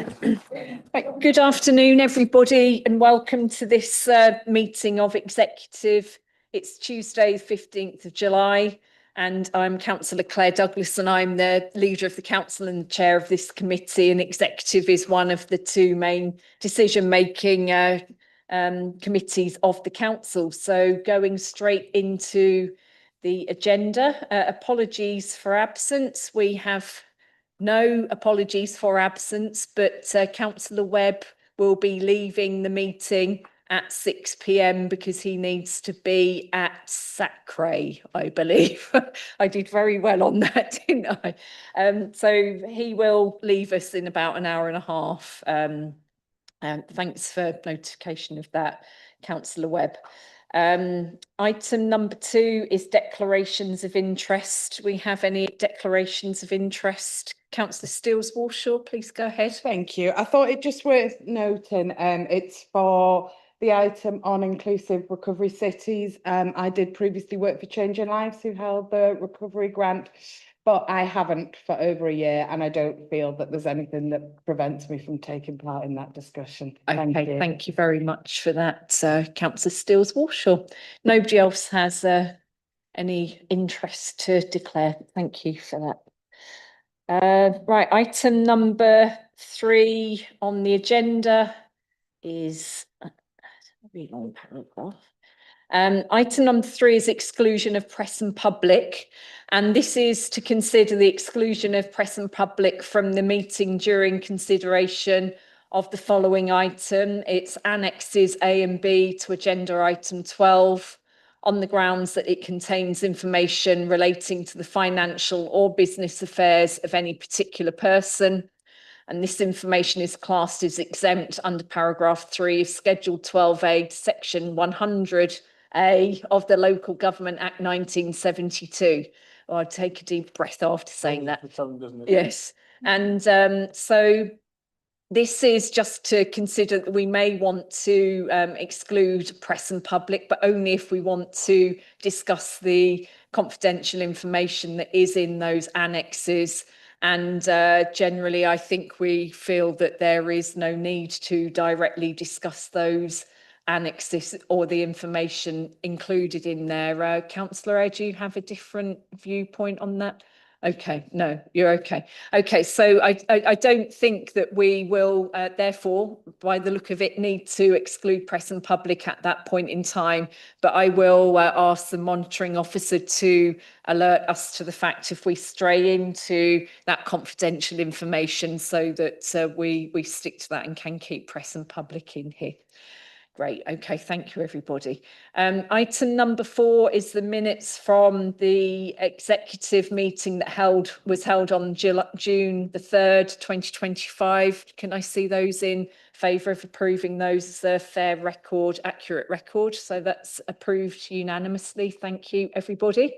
Right, good afternoon, everybody, and welcome to this meeting of Executive. It's Tuesday, 15th of July, and I'm Councillor Claire Douglas, and I'm the leader of the Council and the chair of this committee, and Executive is one of the two main decision-making committees of the Council. So going straight into the agenda, apologies for absence. We have no apologies for absence, but Councillor Webb will be leaving the meeting at 6 p.m. because he needs to be at Sacre, I believe. I did very well on that, didn't I? So he will leave us in about an hour and a half. Thanks for notification of that, Councillor Webb. Item number 2 is declarations of interest. We have any declarations of interest? Councillor Steels-Warshaw, please go ahead. Thank you. I thought it just worth noting, it's for the item on inclusive recovery cities. I did previously work for Changing Lives, who held the recovery grant, but I haven't for over a year, and I don't feel that there's anything that prevents me from taking part in that discussion. Okay, thank you very much for that, Councillor Steels-Warshaw. Nobody else has any interest to declare. Thank you for that. Right, item number 3 on the agenda is a very long paragraph. Item number 3 is exclusion of press and public, and this is to consider the exclusion of press and public from the meeting during consideration of the following item. It's annexes A and B to agenda item 12 on the grounds that it contains information relating to the financial or business affairs of any particular person. And this information is classed as exempt under paragraph 3 of Schedule 12A to Section 100A of the Local Government Act 1972. Oh, I'd take a deep breath after saying that. Yes. And so this is just to consider that we may want to exclude press and public, but only if we want to discuss the confidential information that is in those annexes. And generally, I think we feel that there is no need to directly discuss those annexes or the information included in there. Councillor Eyre, do you have a different viewpoint on that? Okay, no, you're okay. Okay, so I don't think that we will, therefore, by the look of it, need to exclude press and public at that point in time. But I will ask the monitoring officer to alert us to the fact if we stray into that confidential information, so that we stick to that and can keep press and public in here. Great. Okay. Thank you, everybody. Item number 4 is the minutes from the executive meeting that was held on June the 3rd, 2025. Can I see those in favour of approving those as a fair record, accurate record? So that's approved unanimously. Thank you, everybody.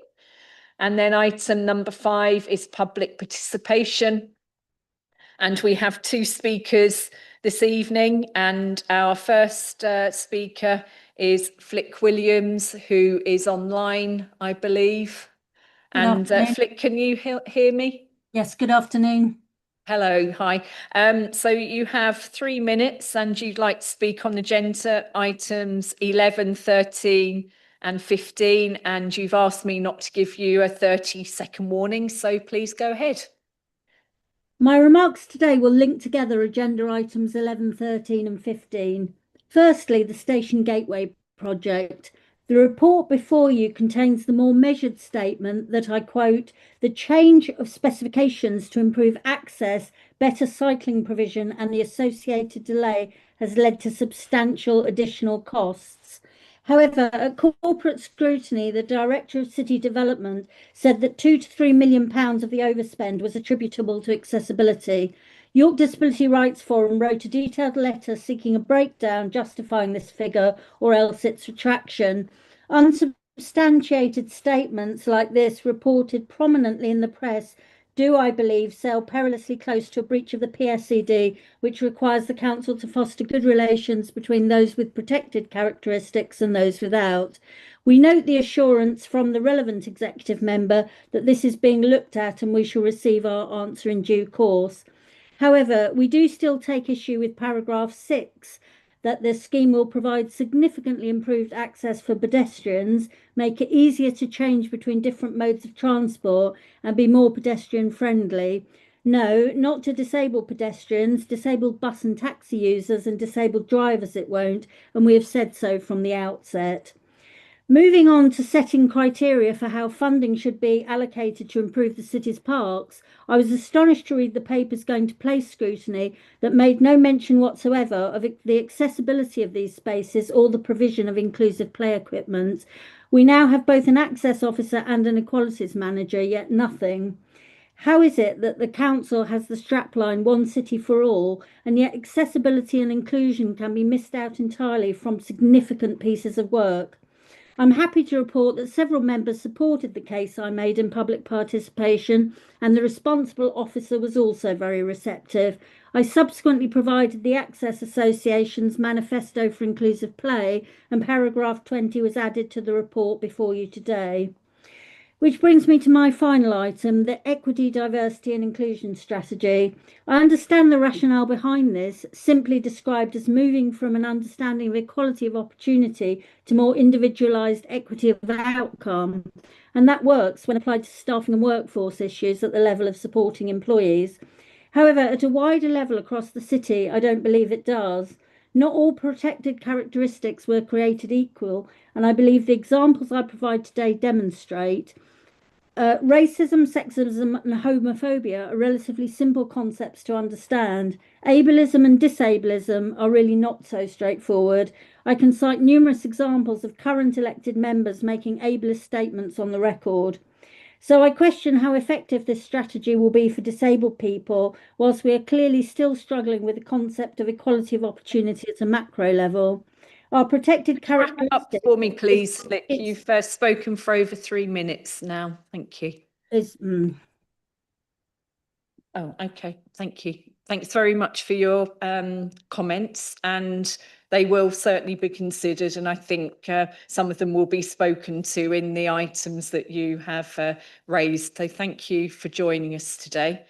And then item number 5 is public participation. And we have 2 speakers this evening, and our first speaker is Flick Williams, who is online, I believe. And Flick, can you hear me? Yes, good afternoon. Hello, hi. So you have 3 minutes, and you'd like to speak on agenda items 11, 13 and 15, and you've asked me not to give you a 30-second warning, so please go ahead. My remarks today will link together agenda items 11, 13 and 15. Firstly, the Station Gateway project. The report before you contains the more measured statement that, I quote, "The change of specifications to improve access, better cycling provision and the associated delay has led to substantial additional costs." However, at corporate scrutiny, the Director of City Development said that £2 to £3 million of the overspend was attributable to accessibility. York Disability Rights Forum wrote a detailed letter seeking a breakdown justifying this figure or else its retraction. Unsubstantiated statements like this, reported prominently in the press, do, I believe, sail perilously close to a breach of the PSCD, which requires the Council to foster good relations between those with protected characteristics and those without. We note the assurance from the relevant executive member that this is being looked at and we shall receive our answer in due course. However, we do still take issue with paragraph 6, that the scheme will provide significantly improved access for pedestrians, make it easier to change between different modes of transport, and be more pedestrian friendly. No, not to disabled pedestrians, disabled bus and taxi users, and disabled drivers it won't, and we have said so from the outset. Moving on to setting criteria for how funding should be allocated to improve the city's parks, I was astonished to read the papers going to place scrutiny that made no mention whatsoever of the accessibility of these spaces or the provision of inclusive play equipment. We now have both an access officer and an equalities manager, yet nothing. How is it that the council has the strapline "One City for All," and yet accessibility and inclusion can be missed out entirely from significant pieces of work? I'm happy to report that several members supported the case I made in public participation, and the responsible officer was also very receptive. I subsequently provided the Access Association's manifesto for inclusive play, and paragraph 20 was added to the report before you today. Which brings me to my final item, the equity, diversity and inclusion strategy. I understand the rationale behind this, simply described as moving from an understanding of equality of opportunity to more individualised equity of outcome. And that works when applied to staffing and workforce issues at the level of supporting employees. However, at a wider level across the city, I don't believe it does. Not all protected characteristics were created equal, and I believe the examples I provide today demonstrate. Racism, sexism, and homophobia are relatively simple concepts to understand. Ableism and disableism are really not so straightforward. I can cite numerous examples of current elected members making ableist statements on the record. So I question how effective this strategy will be for disabled people, whilst we are clearly still struggling with the concept of equality of opportunity at a macro level. Our protected Wrap characteristics... up for me, please, Flick. You've spoken for over 3 minutes now. Thank you. Oh, okay. Thank you. Thanks very much for your comments, and they will certainly be considered, and I think some of them will be spoken to in the items that you have raised. So thank you for joining us today.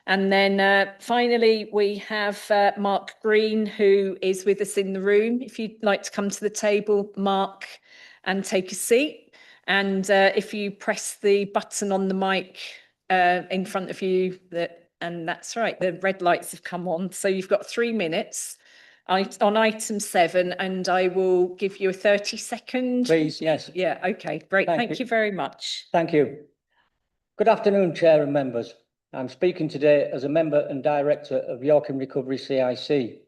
And then finally, we have Mark Green, who is with us in the room. If you'd like to come to the table, Mark, and take a seat. And if you press the button on the mic in front of you, and that's right, the red lights have come on. So you've got 3 minutes on item 7, and I will give you a 30-second. Please, yes. Yeah, okay, great. Thank you very much. Thank you. Good afternoon, Chair and members. I'm speaking today as a member and director of York in Recovery CIC,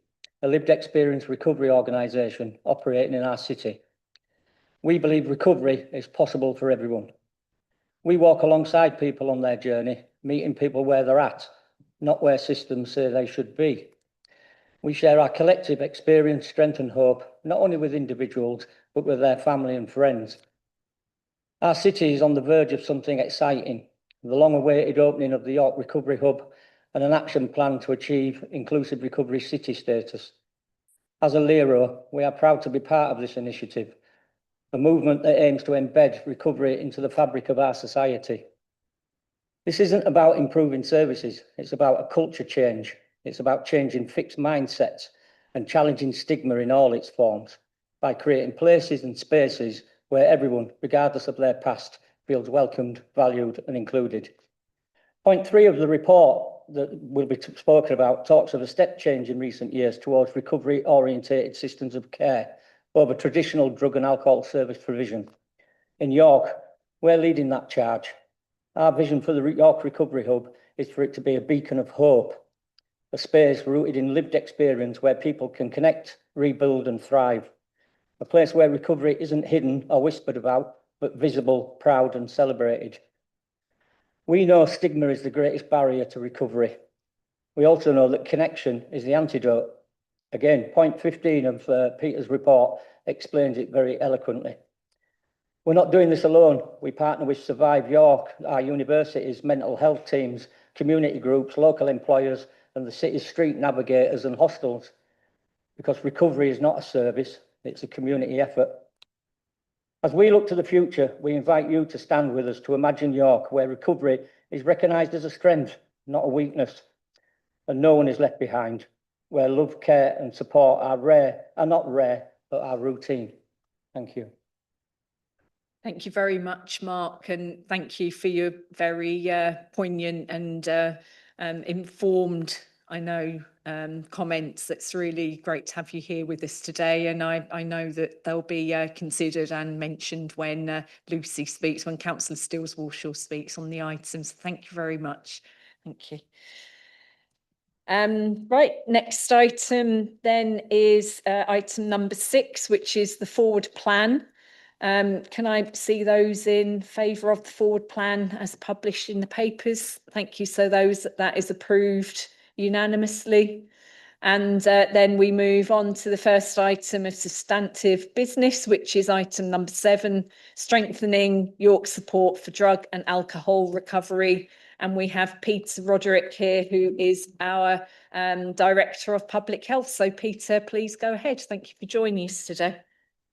a lived experience recovery organisation operating in our city. We believe recovery is possible for everyone. We walk alongside people on their journey, meeting people where they're at, not where systems say they should be. We share our collective experience, strength and hope, not only with individuals, but with their family and friends. Our city is on the verge of something exciting, the long-awaited opening of the York Recovery Hub and an action plan to achieve inclusive recovery city status. As a LERO, we are proud to be part of this initiative, a movement that aims to embed recovery into the fabric of our society. This isn't about improving services, it's about a culture change. It's about changing fixed mindsets and challenging stigma in all its forms by creating places and spaces where everyone, regardless of their past, feels welcomed, valued and included. Point 3 of the report that will be spoken about talks of a step change in recent years towards recovery-orientated systems of care over traditional drug and alcohol service provision. In York, we're leading that charge. Our vision for the York Recovery Hub is for it to be a beacon of hope, a space rooted in lived experience where people can connect, rebuild and thrive. A place where recovery isn't hidden or whispered about, but visible, proud and celebrated. We know stigma is the greatest barrier to recovery. We also know that connection is the antidote. Again, point 15 of Peter's report explains it very eloquently. We're not doing this alone. We partner with Survive York, our universities, mental health teams, community groups, local employers, and the city's street navigators and hostels. Because recovery is not a service, it's a community effort. As we look to the future, we invite you to stand with us to imagine York, where recovery is recognised as a strength, not a weakness. and no one is left behind, where love, care and support are not rare, but are routine. Thank you. Thank you very much, Mark, and thank you for your very poignant and informed, I know, comments. It's really great to have you here with us today, and I know that they'll be considered and mentioned when Lucy speaks, when Councillor Stills-Walshaw speaks on the items. Thank you very much. Thank you. Right, next item then is item number 6, which is the forward plan. Can I see those in favour of the forward plan as published in the papers? Thank you. So that is approved unanimously. And then we move on to the first item of substantive business, which is item number 7, strengthening York support for drug and alcohol recovery. And we have Peter Roderick here, who is our Director of Public Health. So Peter, please go ahead. Thank you for joining us today.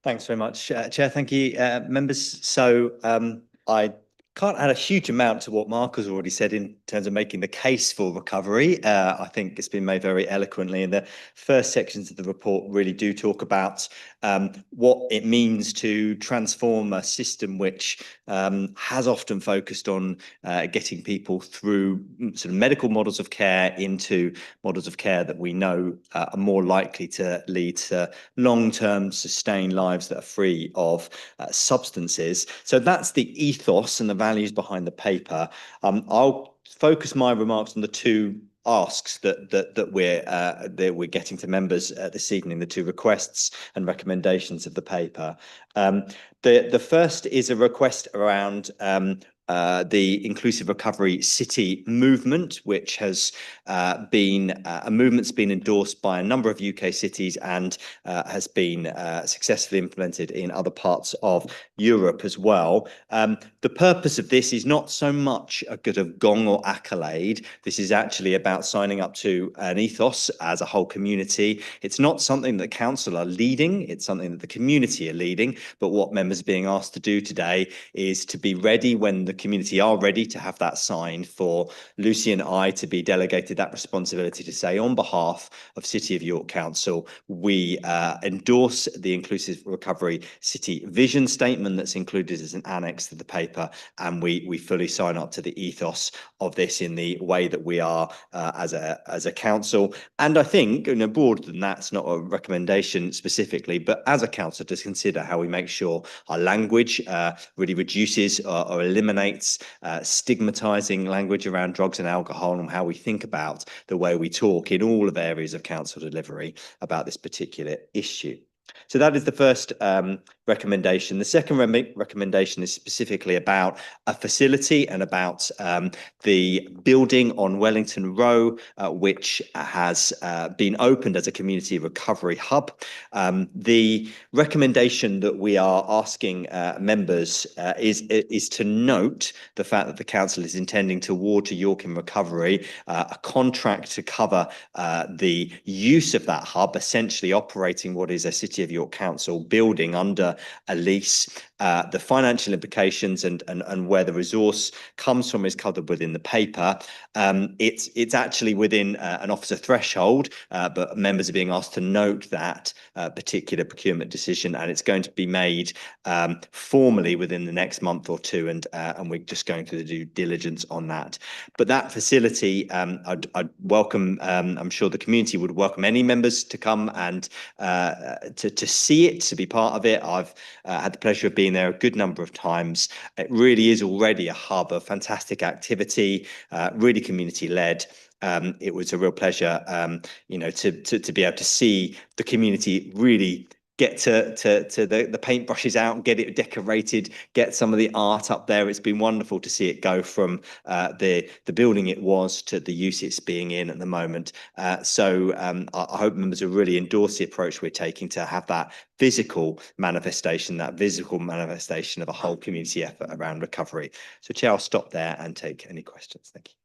Thanks very much, Chair. Thank you, members. So I can't add a huge amount to what Mark has already said in terms of making the case for recovery. I think it's been made very eloquently, and the first sections of the report really do talk about what it means to transform a system which has often focused on getting people through sort of medical models of care into models of care that we know are more likely to lead to long-term sustained lives that are free of substances. So that's the ethos and the values behind the paper. I'll focus my remarks on the two asks that we're getting to members this evening, the two requests and recommendations of the paper. The first is a request around the Inclusive Recovery City movement, which has been a movement that's been endorsed by a number of UK cities and has been successfully implemented in other parts of Europe as well. The purpose of this is not so much a good of gong or accolade. This is actually about signing up to an ethos as a whole community. It's not something that council are leading, it's something that the community are leading, but what members are being asked to do today is to be ready when the community are ready to have that signed, for Lucy and I to be delegated that responsibility to say on behalf of City of York Council, we endorse the Inclusive Recovery City vision statement that's included as an annex to the paper, and we fully sign up to the ethos of this in the way that we are as a council. And I think, you know, broader than that, it's not a recommendation specifically, but as a council to consider how we make sure our language really reduces or eliminates stigmatizing language around drugs and alcohol, and how we think about the way we talk in all of areas of council delivery about this particular issue. So that is the first recommendation. The second recommendation is specifically about a facility and about the building on Wellington Row, which has been opened as a community recovery hub. The recommendation that we are asking members is to note the fact that the council is intending to award to York in Recovery a contract to cover the use of that hub, essentially operating what is a City of York Council building under a lease. The financial implications and where the resource comes from is covered within the paper. It's actually within an officer threshold, but members are being asked to note that particular procurement decision, and it's going to be made formally within the next month or two, and we're just going through the due diligence on that. But that facility, I'd welcome, I'm sure the community would welcome any members to come and to see it, to be part of it. I've had the pleasure of being there a good number of times. It really is already a hub of fantastic activity, really community led. It was a real pleasure, you know, to be able to see the community really get to the paintbrushes out, get it decorated, get some of the art up there. It's been wonderful to see it go from the building it was to the use it's being in at the moment. So I hope members will really endorse the approach we're taking to have that physical manifestation of a whole community effort around recovery. So Chair, I'll stop there and take any questions. Thank you.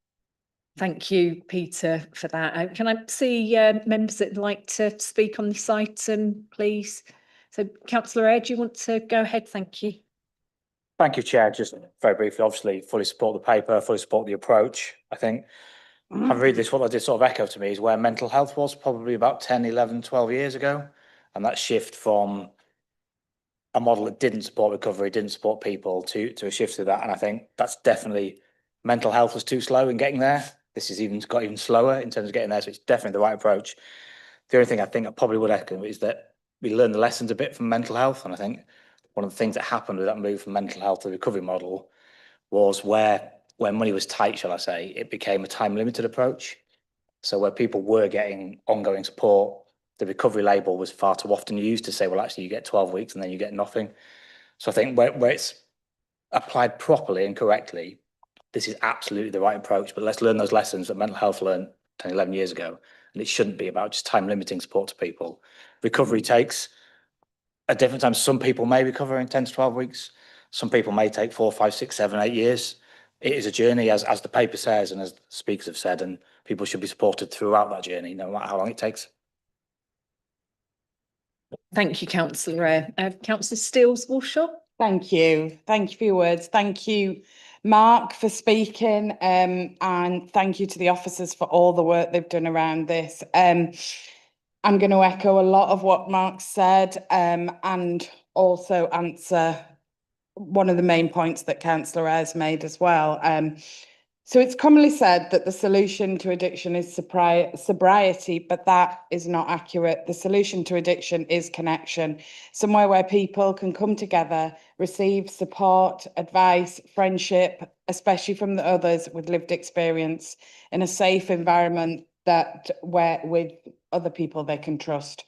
Thank you, Peter, for that. Can I see members that'd like to speak on this item, please? So, Councillor Eyre, do you want to go ahead? Thank you. Thank you, Chair. Just very briefly, obviously, fully support the paper, fully support the approach. I think I read this, what I did sort of echo to me is where mental health was probably about 10, 11, 12 years ago. And that shift from a model that didn't support recovery, didn't support people to a shift to that. And I think that's definitely, mental health was too slow in getting there. This is got even slower in terms of getting there. So it's definitely the right approach. The only thing I think I probably would echo is that we learned the lessons a bit from mental health. And I think one of the things that happened with that move from mental health to the recovery model was where money was tight, shall I say, it became a time limited approach. So where people were getting ongoing support, the recovery label was far too often used to say, well, actually you get 12 weeks and then you get nothing. So I think where it's applied properly and correctly, this is absolutely the right approach, but let's learn those lessons that mental health learned 10, 11 years ago. And it shouldn't be about just time limiting support to people. Recovery takes a different time. Some people may recover in 10 to 12 weeks. Some people may take 4, 5, 6, 7, 8 years. It is a journey, as the paper says, and as the speakers have said, and people should be supported throughout that journey, no matter how long it takes. Thank you, Councillor Eyre. Councillor Steels-Walshaw. Thank you. Thank you for your words. Thank you, Mark, for speaking, and thank you to the officers for all the work they've done around this. I'm going to echo a lot of what Mark said, and also answer one of the main points that Councillor Eyre's made as well. So it's commonly said that the solution to addiction is sobriety, but that is not accurate. The solution to addiction is connection, somewhere where people can come together, receive support, advice, friendship, especially from the others with lived experience, in a safe environment where with other people they can trust.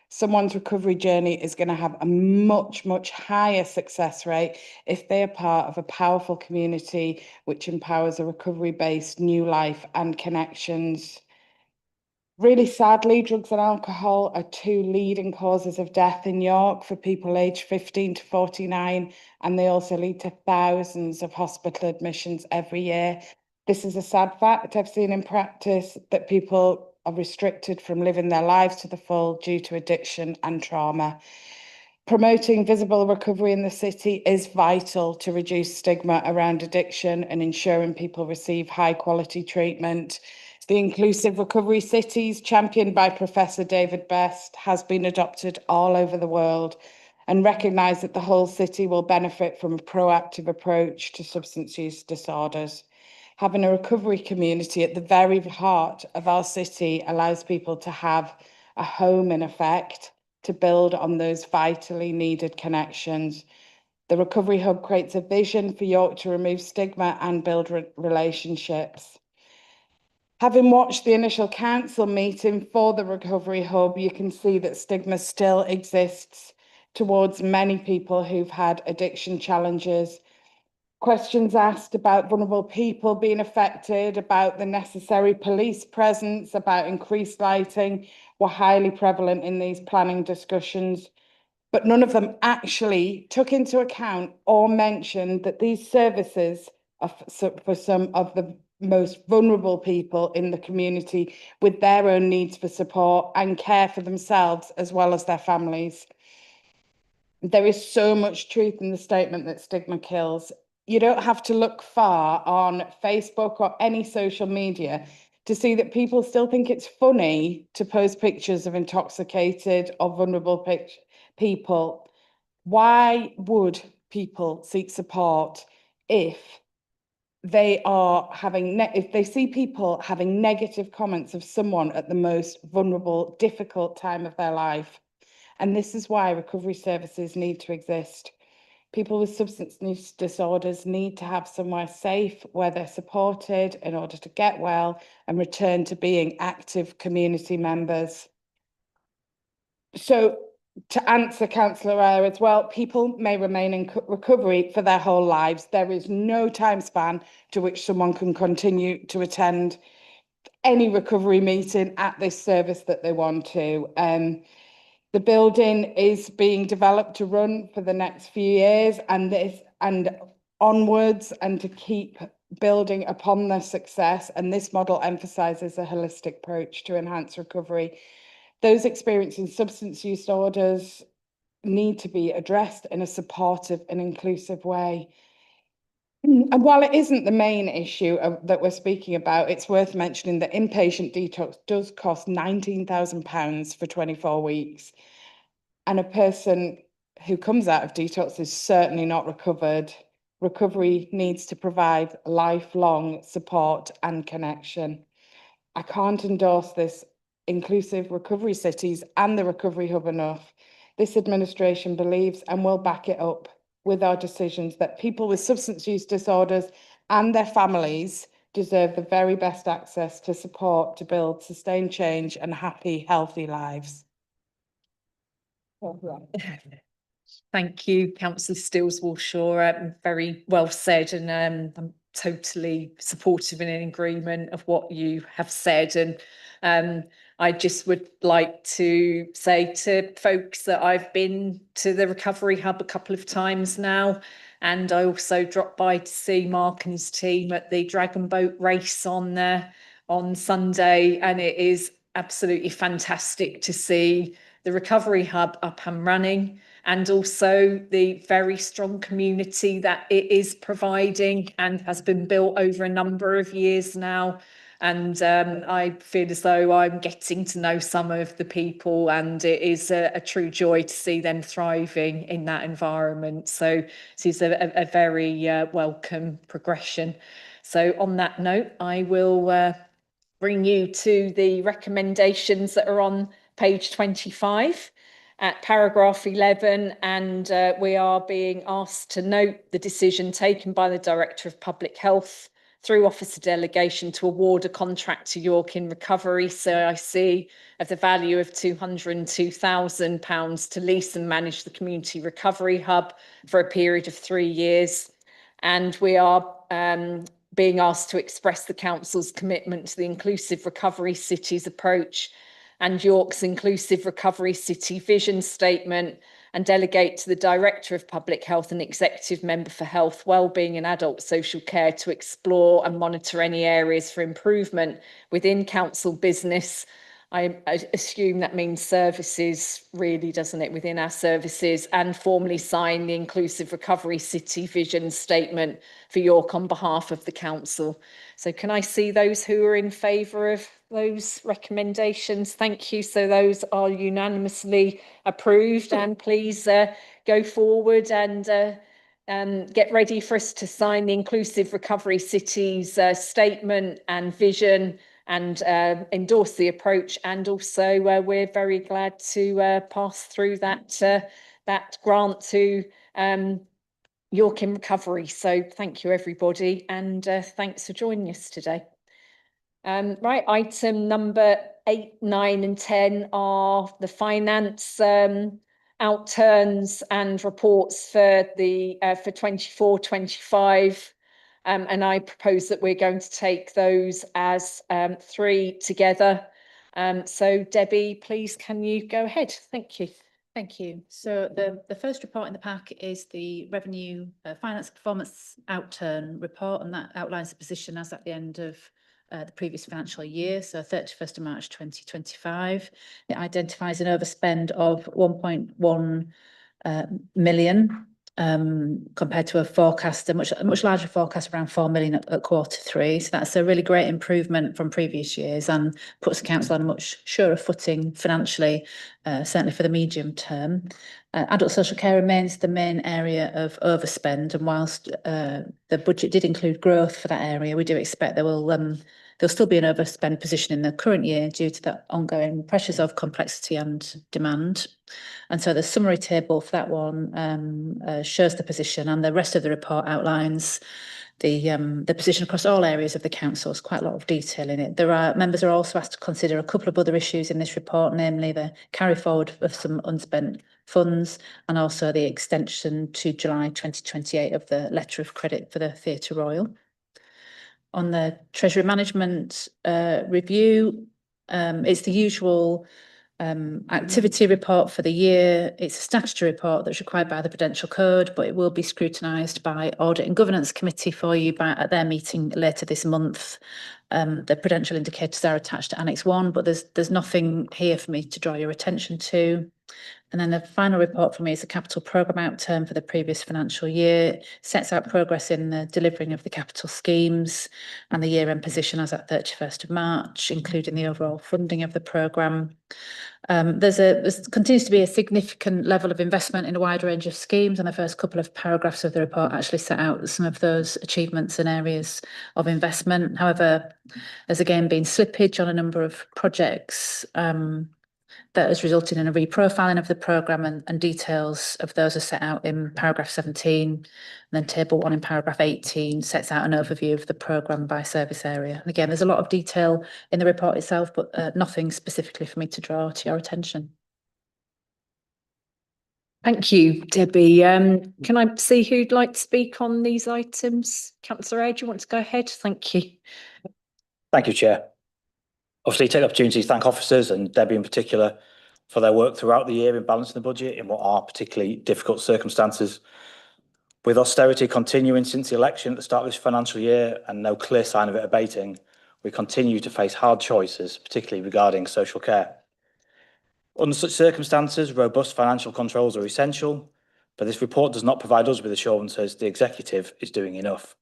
Someone's recovery journey is going to have a much, much higher success rate if they are part of a powerful community which empowers a recovery-based new life and connections. Really sadly, drugs and alcohol are 2 leading causes of death in York for people aged 15 to 49, and they also lead to thousands of hospital admissions every year. This is a sad fact I've seen in practice, that people are restricted from living their lives to the full due to addiction and trauma. Promoting visible recovery in the city is vital to reduce stigma around addiction and ensuring people receive high quality treatment. The Inclusive Recovery Cities, championed by Professor David Best, has been adopted all over the world and recognise that the whole city will benefit from a proactive approach to substance use disorders. Having a recovery community at the very heart of our city allows people to have a home, in effect, to build on those vitally needed connections. The Recovery Hub creates a vision for York to remove stigma and build relationships. Having watched the initial council meeting for the Recovery Hub, you can see that stigma still exists towards many people who've had addiction challenges. Questions asked about vulnerable people being affected, about the necessary police presence, about increased lighting were highly prevalent in these planning discussions, but none of them actually took into account or mentioned that these services are for some of the most vulnerable people in the community with their own needs for support and care for themselves as well as their families. There is so much truth in the statement that stigma kills. You don't have to look far on Facebook or any social media to see that people still think it's funny to post pictures of intoxicated or vulnerable people. Why would people seek support if they are having if they see people having negative comments of someone at the most vulnerable, difficult time of their life? And this is why recovery services need to exist. People with substance use disorders need to have somewhere safe where they're supported in order to get well and return to being active community members. So to answer Councillor Eyre as well, people may remain in recovery for their whole lives. There is no time span to which someone can continue to attend any recovery meeting at this service that they want to. The building is being developed to run for the next few years and onwards, and to keep building upon the success. And this model emphasises a holistic approach to enhance recovery. Those experiencing substance use disorders need to be addressed in a supportive and inclusive way. And while it isn't the main issue that we're speaking about, it's worth mentioning that inpatient detox does cost £19,000 for 24 weeks. And a person who comes out of detox is certainly not recovered. Recovery needs to provide lifelong support and connection. I can't endorse this inclusive recovery cities and the recovery hub enough. This administration believes and will back it up with our decisions that people with substance use disorders and their families deserve the very best access to support to build sustained change and happy, healthy lives. Thank you, Councillor Stills-Walshaw. Very well said, and I'm totally supportive and in agreement of what you have said. And I just would like to say to folks that I've been to the Recovery Hub a couple of times now, and I also dropped by to see Mark and his team at the Dragon Boat race on Sunday, and it is absolutely fantastic to see the Recovery Hub up and running, and also the very strong community that it is providing and has been built over a number of years now. And I feel as though I'm getting to know some of the people, and it is a true joy to see them thriving in that environment. So this is a very welcome progression. So on that note, I will bring you to the recommendations that are on page 25 at paragraph 11, and we are being asked to note the decision taken by the Director of Public Health through officer delegation to award a contract to York in Recovery CIC of the value of £202,000 to lease and manage the Community Recovery Hub for a period of 3 years. And we are being asked to express the Council's commitment to the Inclusive Recovery Cities approach and York's Inclusive Recovery City vision statement, and delegate to the Director of Public Health and Executive Member for Health, Wellbeing and Adult Social Care to explore and monitor any areas for improvement within council business. I assume that means services, really, doesn't it, within our services, and formally sign the Inclusive Recovery City vision statement for York on behalf of the council. So can I see those who are in favour of those recommendations? Thank you. So those are unanimously approved, and please go forward and get ready for us to sign the Inclusive Recovery Cities statement and vision, and endorse the approach. And also we're very glad to pass through that grant to York in Recovery. So thank you, everybody, and thanks for joining us today. Right, item number 8, 9 and 10 are the finance outturns and reports for the for 24-25. And I propose that we're going to take those as 3 together. So Debbie, please, can you go ahead? Thank you. Thank you. So the first report in the pack is the revenue finance performance outturn report, and that outlines the position as at the end of the previous financial year, so 31st of March 2025. It identifies an overspend of 1.1 million compared to a forecast, a much larger forecast, around 4 million at Q3. So that's a really great improvement from previous years and puts the council on a much surer footing financially, certainly for the medium term. Adult social care remains the main area of overspend, and whilst the budget did include growth for that area, we do expect there'll still be an overspend position in the current year due to the ongoing pressures of complexity and demand. And so the summary table for that one shows the position, and the rest of the report outlines the position across all areas of the council. There's quite a lot of detail in it. Members are also asked to consider a couple of other issues in this report, namely the carry forward of some unspent funds, and also the extension to July 2028 of the letter of credit for the Theatre Royal. On the Treasury Management review, it's the usual activity report for the year. It's a statutory report that's required by the Prudential Code, but it will be scrutinised by Audit and Governance Committee for you at their meeting later this month. The Prudential Indicators are attached to Annex 1, but there's nothing here for me to draw your attention to. And then the final report for me is the capital programme outturn for the previous financial year. Sets out progress in the delivering of the capital schemes and the year-end position as at 31st of March, including the overall funding of the programme. There continues to be a significant level of investment in a wide range of schemes, and the first couple of paragraphs of the report actually set out some of those achievements and areas of investment. However, there's again been slippage on a number of projects that has resulted in a reprofiling of the programme, and details of those are set out in paragraph 17. And then table 1 in paragraph 18 sets out an overview of the programme by service area. And again, there's a lot of detail in the report itself, but nothing specifically for me to draw to your attention. Thank you, Debbie. Can I see who'd like to speak on these items? Councillor A, do you want to go ahead? Thank you. Thank you, Chair. Obviously, take the opportunity to thank officers and Debbie in particular for their work throughout the year in balancing the budget in what are particularly difficult circumstances. With austerity continuing since the election at the start of this financial year and no clear sign of it abating, we continue to face hard choices, particularly regarding social care. Under such circumstances, robust financial controls are essential, but this report does not provide us with assurances the executive is doing enough.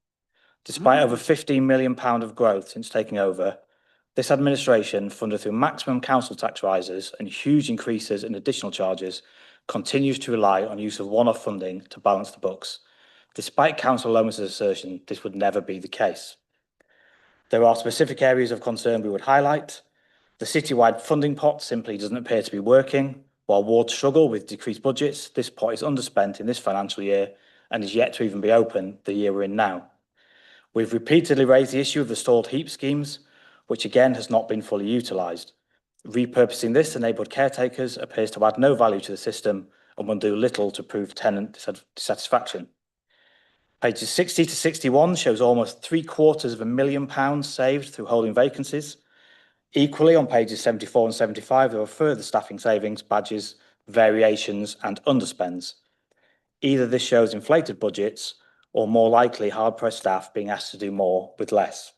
Despite over £15 million of growth since taking over, this administration, funded through maximum council tax rises and huge increases in additional charges, continues to rely on use of one-off funding to balance the books. Despite Councillor Lomas's assertion, this would never be the case. There are specific areas of concern we would highlight. The citywide funding pot simply doesn't appear to be working. While wards struggle with decreased budgets, this pot is underspent in this financial year and is yet to even be open the year we're in now. We've repeatedly raised the issue of the stalled HEAP schemes, which again has not been fully utilised. Repurposing this enabled caretakers appears to add no value to the system and will do little to prove tenant dissatisfaction. Pages 60 to 61 shows almost £750,000 saved through holding vacancies. Equally, on pages 74 and 75, there are further staffing savings, badges, variations and underspends. Either this shows inflated budgets or more likely hard-pressed staff being asked to do more with less.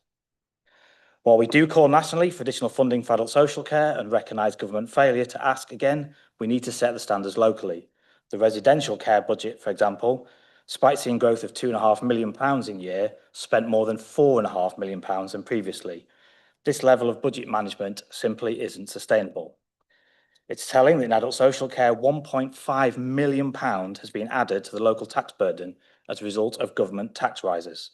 While we do call nationally for additional funding for adult social care and recognise government failure to ask again, we need to set the standards locally. The residential care budget, for example, despite seeing growth of £2.5 million in year, spent more than £4.5 million than previously. This level of budget management simply isn't sustainable. It's telling that in adult social care, £1.5 million has been added to the local tax burden as a result of government tax rises.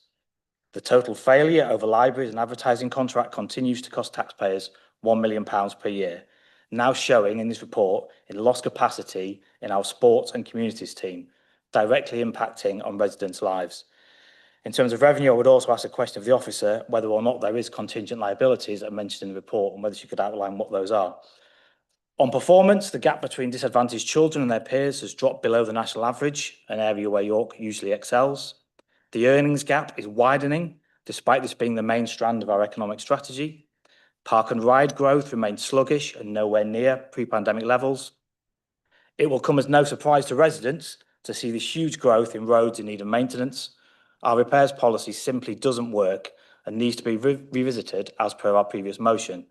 The total failure over libraries and advertising contract continues to cost taxpayers £1 million per year, now showing in this report in lost capacity in our sports and communities team, directly impacting on residents' lives. In terms of revenue, I would also ask a question of the officer whether or not there is contingent liabilities that are mentioned in the report and whether she could outline what those are. On performance, the gap between disadvantaged children and their peers has dropped below the national average, an area where York usually excels. The earnings gap is widening, despite this being the main strand of our economic strategy. Park and ride growth remains sluggish and nowhere near pre-pandemic levels. It will come as no surprise to residents to see this huge growth in roads in need of maintenance. Our repairs policy simply doesn't work and needs to be revisited as per our previous motion.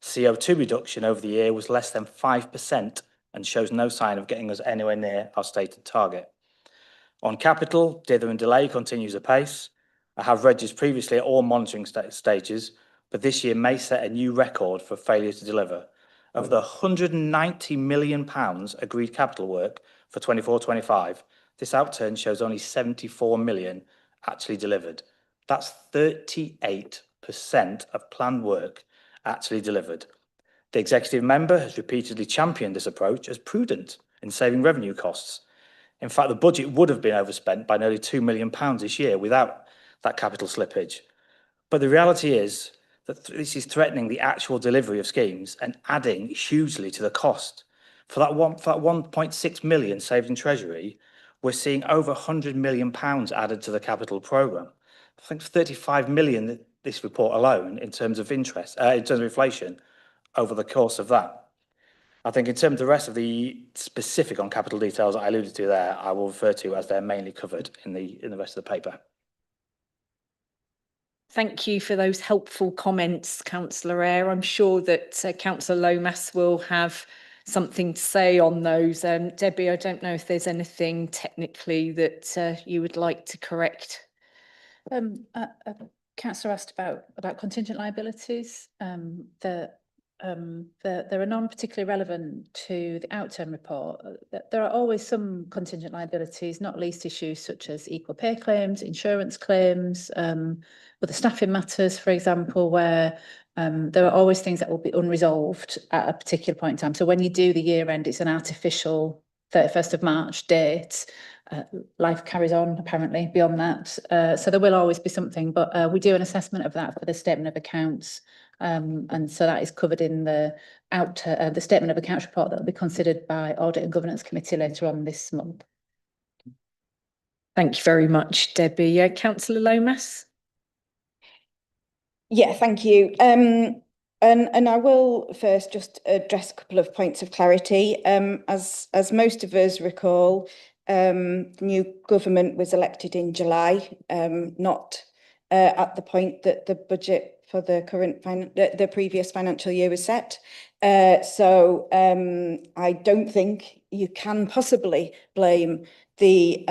CO2 reduction over the year was less than 5% and shows no sign of getting us anywhere near our stated target. On capital, dither and delay continues apace. I have read this previously at all monitoring stages, but this year may set a new record for failure to deliver. Of the £190 million agreed capital work for 24-25, this outturn shows only 74 million actually delivered. That's 38% of planned work actually delivered. The executive member has repeatedly championed this approach as prudent in saving revenue costs. In fact, the budget would have been overspent by nearly £2 million this year without that capital slippage. But the reality is that this is threatening the actual delivery of schemes and adding hugely to the cost. For that 1.6 million saved in Treasury, we're seeing over £100 million added to the capital programme. I think 35 million this report alone in terms of interest, in terms of inflation over the course of that. I think in terms of the rest of the specific on capital details I alluded to there, I will refer to as they're mainly covered in the rest of the paper. Thank you for those helpful comments, Councillor Eyre. I'm sure that Councillor Lomas will have something to say on those. Debbie, I don't know if there's anything technically that you would like to correct. Councillor asked about contingent liabilities. They're non-particularly relevant to the Outturn report. There are always some contingent liabilities, not least issues such as equal pay claims, insurance claims, other staffing matters, for example, where there are always things that will be unresolved at a particular point in time. So when you do the year end, it's an artificial 31st of March date. Life carries on apparently beyond that. So there will always be something, but we do an assessment of that for the statement of accounts. And so that is covered in the statement of accounts report that will be considered by Audit and Governance Committee later on this month. Thank you very much, Debbie. Councillor Lomas? Yeah, thank you. And I will first just address a couple of points of clarity. As most of us recall, the new government was elected in July, not at the point that the budget for the the previous financial year was set. So I don't think you can possibly blame the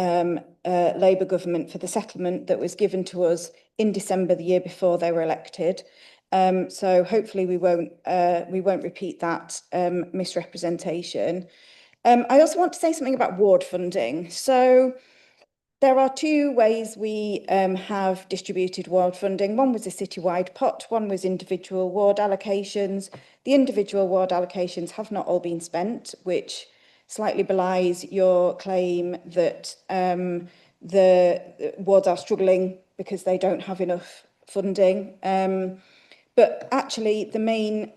Labour government for the settlement that was given to us in December the year before they were elected. So hopefully we won't repeat that misrepresentation. I also want to say something about ward funding. So there are two ways we have distributed ward funding. One was a citywide pot, one was individual ward allocations. The individual ward allocations have not all been spent, which slightly belies your claim that the wards are struggling because they don't have enough funding. But actually, the main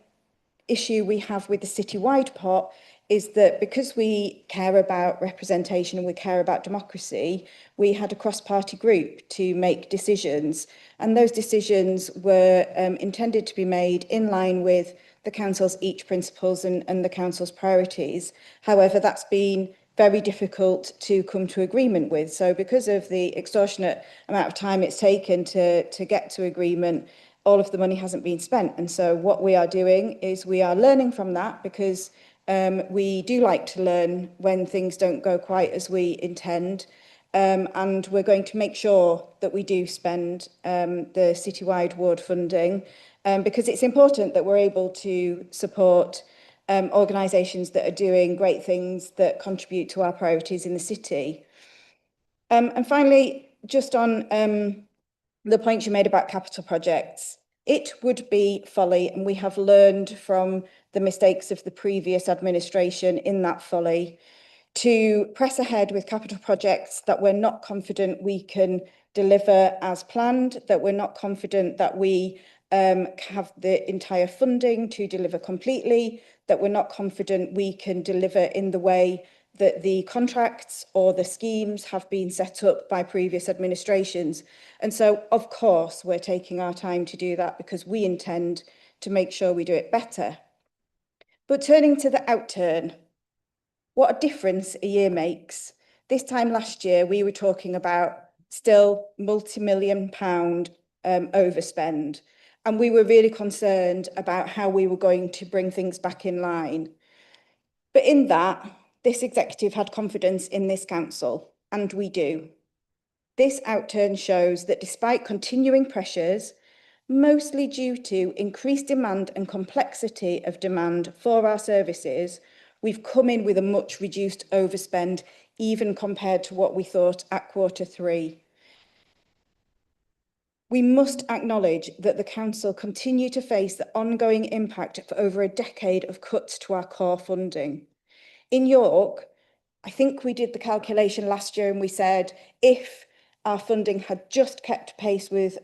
issue we have with the citywide pot is that because we care about representation and we care about democracy, we had a cross-party group to make decisions. And those decisions were intended to be made in line with the Council's EACH principles and the Council's priorities. However, that's been very difficult to come to agreement with. So because of the extortionate amount of time it's taken to get to agreement, all of the money hasn't been spent. And so what we are doing is we are learning from that, because we do like to learn when things don't go quite as we intend. And we're going to make sure that we do spend the citywide ward funding, because it's important that we're able to support organisations that are doing great things that contribute to our priorities in the city. And finally, just on the points you made about capital projects, it would be folly, and we have learned from the mistakes of the previous administration in that folly, to press ahead with capital projects that we're not confident we can deliver as planned, that we're not confident that we have the entire funding to deliver completely, that we're not confident we can deliver in the way that the contracts or the schemes have been set up by previous administrations. And so, of course, we're taking our time to do that, because we intend to make sure we do it better. But turning to the outturn, what a difference a year makes. This time last year, we were talking about still multi-million-pound overspend. And we were really concerned about how we were going to bring things back in line. But in that, this executive had confidence in this council, and we do. This outturn shows that despite continuing pressures, mostly due to increased demand and complexity of demand for our services, we've come in with a much reduced overspend, even compared to what we thought at Q3. We must acknowledge that the council continue to face the ongoing impact of over a decade of cuts to our core funding. In York, I think we did the calculation last year and we said if our funding had just kept pace with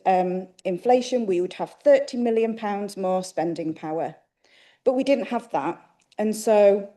inflation, we would have £30 million more spending power. But we didn't have that. And so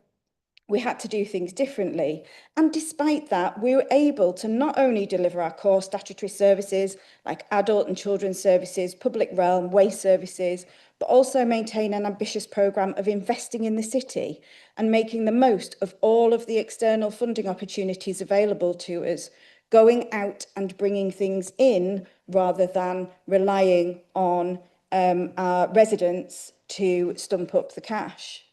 we had to do things differently. And despite that, we were able to not only deliver our core statutory services like adult and children's services, public realm, waste services, but also maintain an ambitious programme of investing in the city and making the most of all of the external funding opportunities available to us going out and bringing things in rather than relying on our residents to stump up the cash.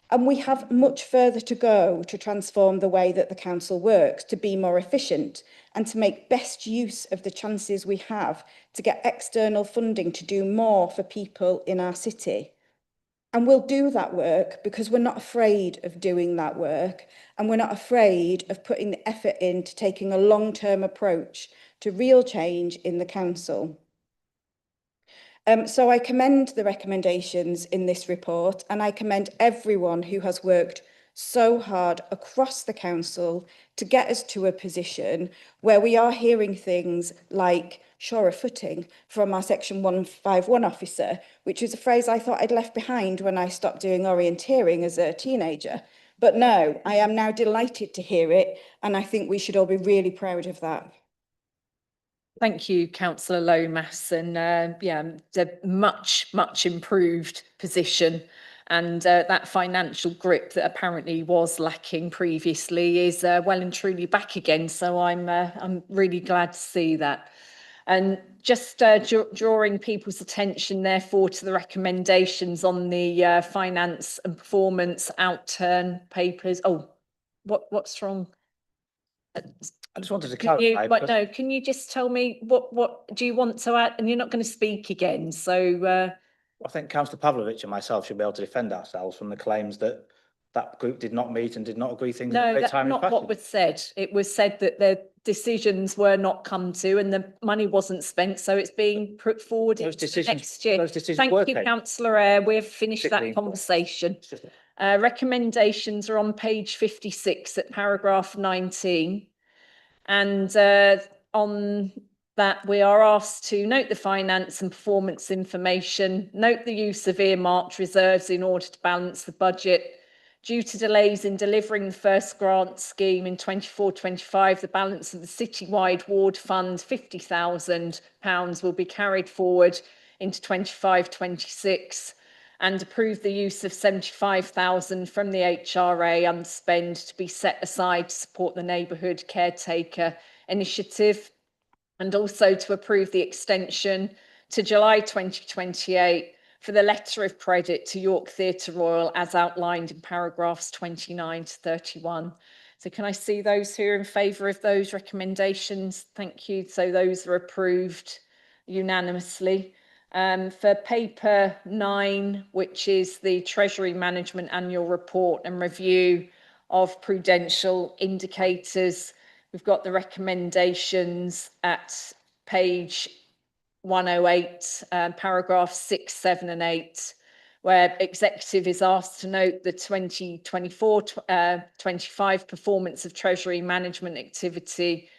And we have much further to go to transform the way that the council works, to be more efficient and to make best use of the chances we have to get external funding to do more for people in our city. And we'll do that work because we're not afraid of doing that work, and we're not afraid of putting the effort into taking a long-term approach to real change in the council. So I commend the recommendations in this report, and I commend everyone who has worked so hard across the council to get us to a position where we are hearing things like surer footing from our Section 151 officer, which is a phrase I thought I'd left behind when I stopped doing orienteering as a teenager. But no, I am now delighted to hear it, and I think we should all be really proud of that. Thank you, Councillor Lomas, and yeah, it's a much improved position, and that financial grip that apparently was lacking previously is well and truly back again. So I'm really glad to see that. And just drawing people's attention, therefore, to the recommendations on the finance and performance outturn papers. Oh, what's wrong? I just wanted to Can you, clarify. but because- no, can you just tell me what do you want to add? And you're not going to speak again, so I think Councillor Pavlovich and myself should be able to defend ourselves from the claims that that group did not meet and did not agree things in a no, very that's timely not fashion. what was said. It was said that the decisions were not come to and the money wasn't spent, so it's being put forward Those into decisions- next year. those decisions Thank were you, taken. Councillor Eyre. We've finished that Particularly in- conversation. It's just- Recommendations are on page 56 at paragraph 19. And on that, we are asked to note the finance and performance information, note the use of earmarked reserves in order to balance the budget. Due to delays in delivering the first grant scheme in 24-25, the balance of the citywide ward fund, £50,000, will be carried forward into 25-26. and approve the use of 75,000 from the HRA unspent to be set aside to support the neighbourhood caretaker initiative, and also to approve the extension to July 2028 for the letter of credit to York Theatre Royal as outlined in paragraphs 29 to 31. So can I see those who are in favour of those recommendations? Thank you. So those are approved unanimously. For paper 9, which is the Treasury Management Annual Report and Review of Prudential Indicators, we've got the recommendations at page 108, paragraphs 6, 7 and 8, where executive is asked to note the 2024-25 performance of Treasury Management activity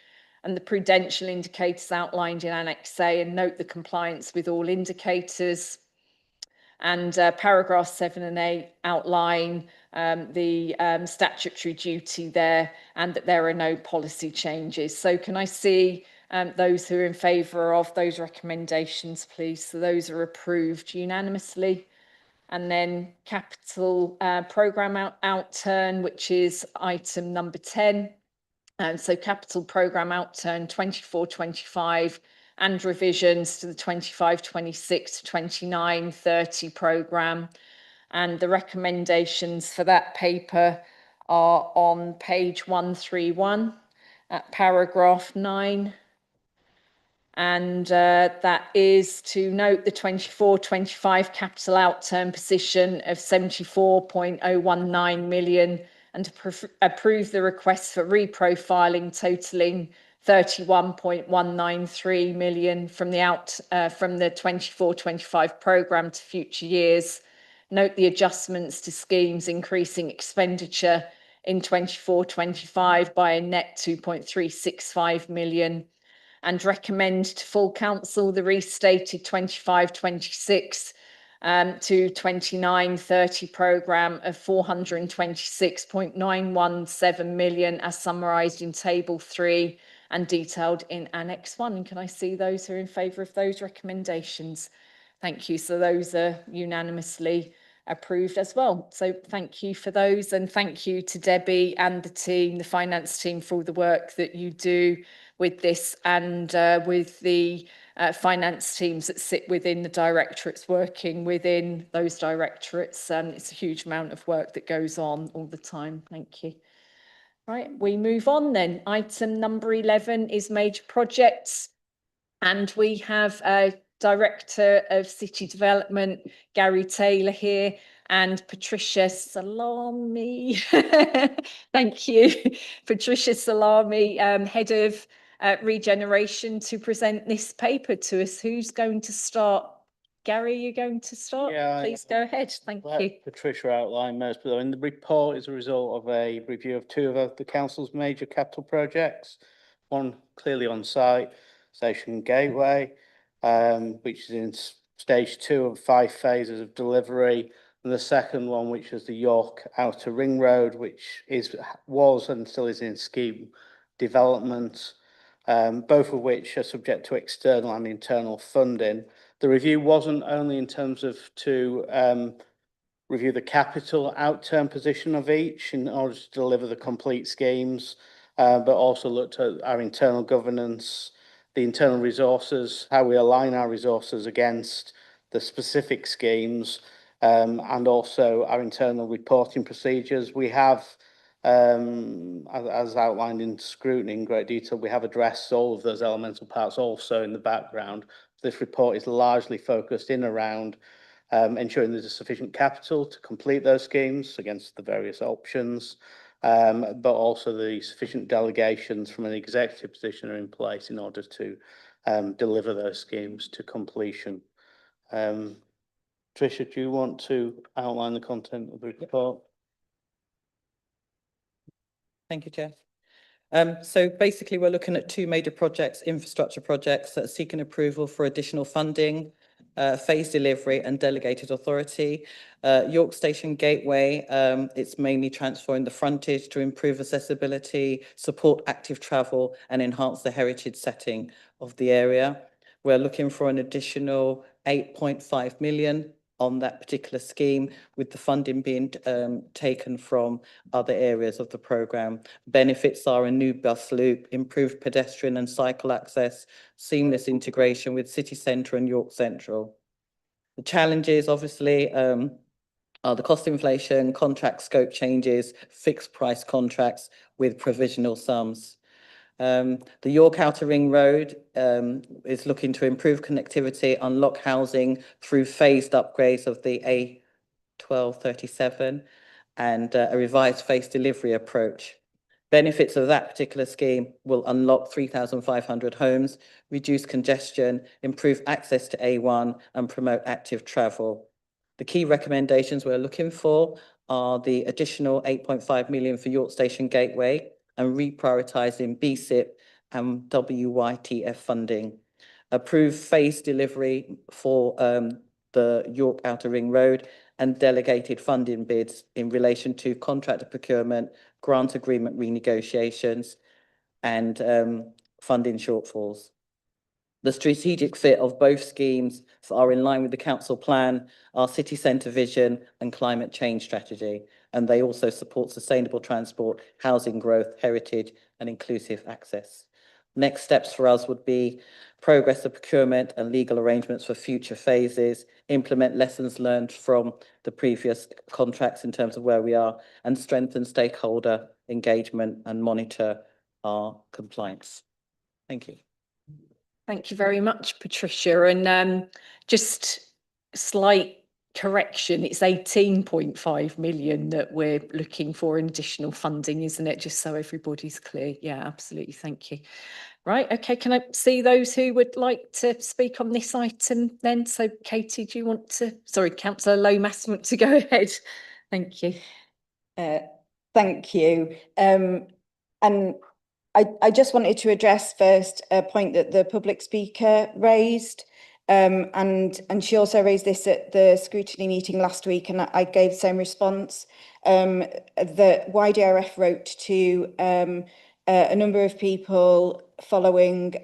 and the prudential indicators outlined in Annex A, and note the compliance with all indicators. And paragraphs 7 and 8 outline the statutory duty there, and that there are no policy changes. So can I see those who are in favour of those recommendations, please? So those are approved unanimously. And then capital programme outturn, which is item number 10. So capital programme outturn 24-25 and revisions to the 25-26 to 29-30 programme. And the recommendations for that paper are on page 131 at paragraph 9. And that is to note the 24-25 capital outturn position of 74.019 million and to approve the request for reprofiling totaling 31.193 million from the 24-25 programme to future years. Note the adjustments to schemes increasing expenditure in 24-25 by a net 2.365 million. And recommend to full council the restated 25-26 to 29-30 programme of 426.917 million as summarised in table 3 and detailed in Annex 1. Can I see those who are in favour of those recommendations? Thank you. So those are unanimously approved as well. So thank you for those, and thank you to Debbie and the team, the finance team, for all the work that you do with this, and with the finance teams that sit within the directorates, working within those directorates. It's a huge amount of work that goes on all the time. Thank you. Right, we move on then. Item number 11 is major projects, and we have a Director of City Development, Gary Taylor, here, and Patricia Salami. Thank you, Patricia Salami, Head of Regeneration, to present this paper to us. Who's going to start? Gary, you're going to start? Yeah, Please go ahead. Thank you. Patricia outlined most, but the report is a result of a review of two of the council's major capital projects. One clearly on site, Station Gateway, which is in stage 2 of 5 phases of delivery, and the second one, which is the York Outer Ring Road, which was and still is in scheme development, both of which are subject to external and internal funding. The review wasn't only in terms of to review the capital outturn position of each in order to deliver the complete schemes, but also looked at our internal governance, the internal resources, how we align our resources against the specific schemes, and also our internal reporting procedures. We have, as outlined in scrutiny in great detail, we have addressed all of those elemental parts also in the background. This report is largely focused in around ensuring there's a sufficient capital to complete those schemes against the various options, but also the sufficient delegations from an executive position are in place in order to deliver those schemes to completion. Tricia, do you want to outline the content of the report? Thank you, Chair. So basically, we're looking at two major projects, infrastructure projects that are seeking approval for additional funding, phase delivery and delegated authority. York Station Gateway, it's mainly transferring the frontage to improve accessibility, support active travel and enhance the heritage setting of the area. We're looking for an additional 8.5 million on that particular scheme, with the funding being taken from other areas of the programme. Benefits are a new bus loop, improved pedestrian and cycle access, seamless integration with city centre and York Central. The challenges, obviously, are the cost inflation, contract scope changes, fixed price contracts with provisional sums. The York Outer Ring Road is looking to improve connectivity, unlock housing through phased upgrades of the A1237 and a revised phase delivery approach. Benefits of that particular scheme will unlock 3,500 homes, reduce congestion, improve access to A1 and promote active travel. The key recommendations we're looking for are the additional 8.5 million for York Station Gateway, and reprioritising BSIP and WYTF funding. Approve phase delivery for the York Outer Ring Road, and delegated funding bids in relation to contractor procurement, grant agreement renegotiations and funding shortfalls. The strategic fit of both schemes are in line with the council plan, our city centre vision and climate change strategy, and they also support sustainable transport, housing growth, heritage and inclusive access. Next steps for us would be progress of procurement and legal arrangements for future phases, implement lessons learned from the previous contracts in terms of where we are, and strengthen stakeholder engagement and monitor our compliance. Thank you. Thank you very much, Patricia. And just slight correction, it's 18.5 million that we're looking for in additional funding, isn't it? Just so everybody's clear. Yeah, absolutely. Thank you. Right. OK, can I see those who would like to speak on this item then? So, Katie, do you want to? Sorry, Councillor Lomas, want to go ahead? Thank you. Thank you. And I just wanted to address first a point that the public speaker raised, and she also raised this at the scrutiny meeting last week, and I gave the same response. The YDRF wrote to a number of people following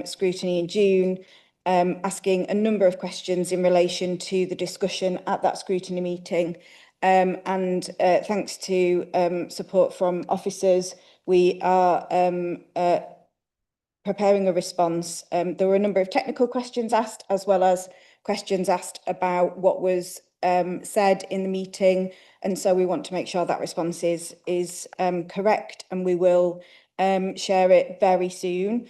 scrutiny in June, asking a number of questions in relation to the discussion at that scrutiny meeting. And thanks to support from officers, we are preparing a response. There were a number of technical questions asked, as well as questions asked about what was said in the meeting. And so we want to make sure that response is correct, and we will share it very soon.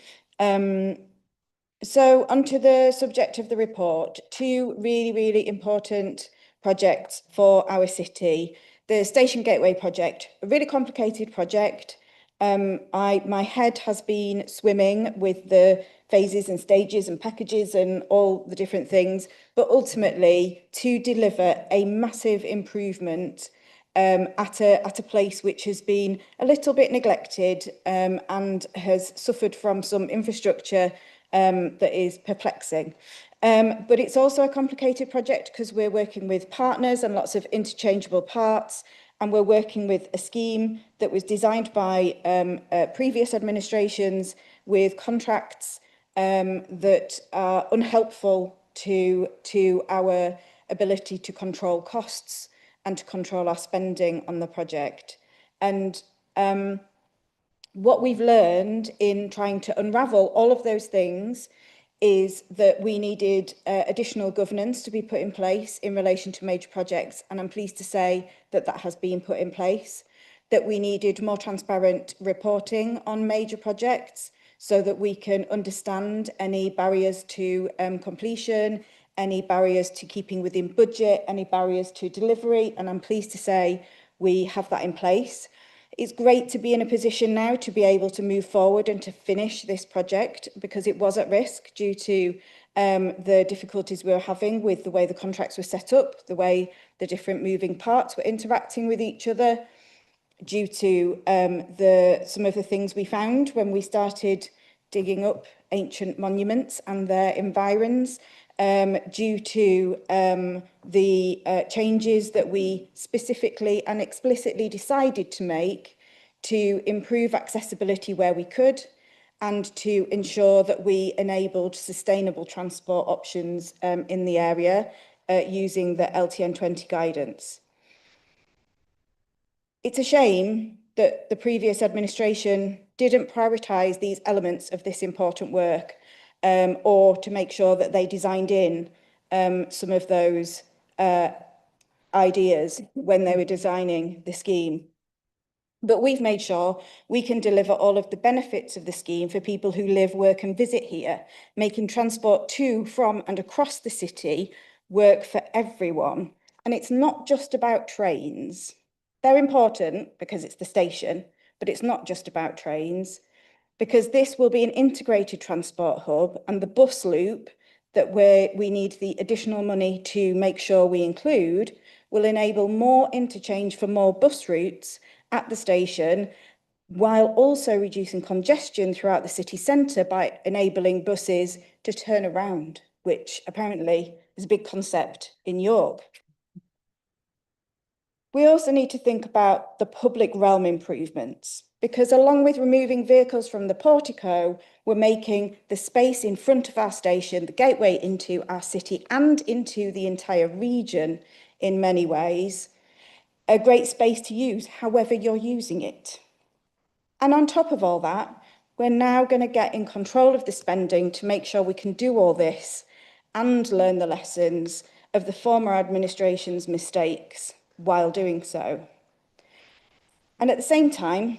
So onto the subject of the report, two really important projects for our city. The Station Gateway project, a really complicated project. My head has been swimming with the phases and stages and packages and all the different things, but ultimately to deliver a massive improvement at a place which has been a little bit neglected and has suffered from some infrastructure that is perplexing. But it's also a complicated project because we're working with partners and lots of interchangeable parts, and we're working with a scheme that was designed by previous administrations with contracts that are unhelpful to our ability to control costs and to control our spending on the project. And what we've learned in trying to unravel all of those things is that we needed additional governance to be put in place in relation to major projects, and I'm pleased to say that that has been put in place, that we needed more transparent reporting on major projects so that we can understand any barriers to completion, any barriers to keeping within budget, any barriers to delivery, and I'm pleased to say we have that in place. It's great to be in a position now to be able to move forward and to finish this project, because it was at risk due to the difficulties we were having with the way the contracts were set up, the way the different moving parts were interacting with each other, due to some of the things we found when we started digging up ancient monuments and their environs, due to the changes that we specifically and explicitly decided to make to improve accessibility where we could, and to ensure that we enabled sustainable transport options in the area using the LTN 20 guidance. It's a shame that the previous administration didn't prioritise these elements of this important work, or to make sure that they designed in some of those ideas when they were designing the scheme. But we've made sure we can deliver all of the benefits of the scheme for people who live, work and visit here, making transport to, from and across the city work for everyone. And it's not just about trains. They're important because it's the station, but it's not just about trains, because this will be an integrated transport hub, and the bus loop that we need the additional money to make sure we include will enable more interchange for more bus routes at the station, while also reducing congestion throughout the city centre by enabling buses to turn around, which apparently is a big concept in York. We also need to think about the public realm improvements, because along with removing vehicles from the portico, we're making the space in front of our station, the gateway into our city and into the entire region in many ways, a great space to use however you're using it. And on top of all that, we're now going to get in control of the spending to make sure we can do all this and learn the lessons of the former administration's mistakes while doing so. And at the same time,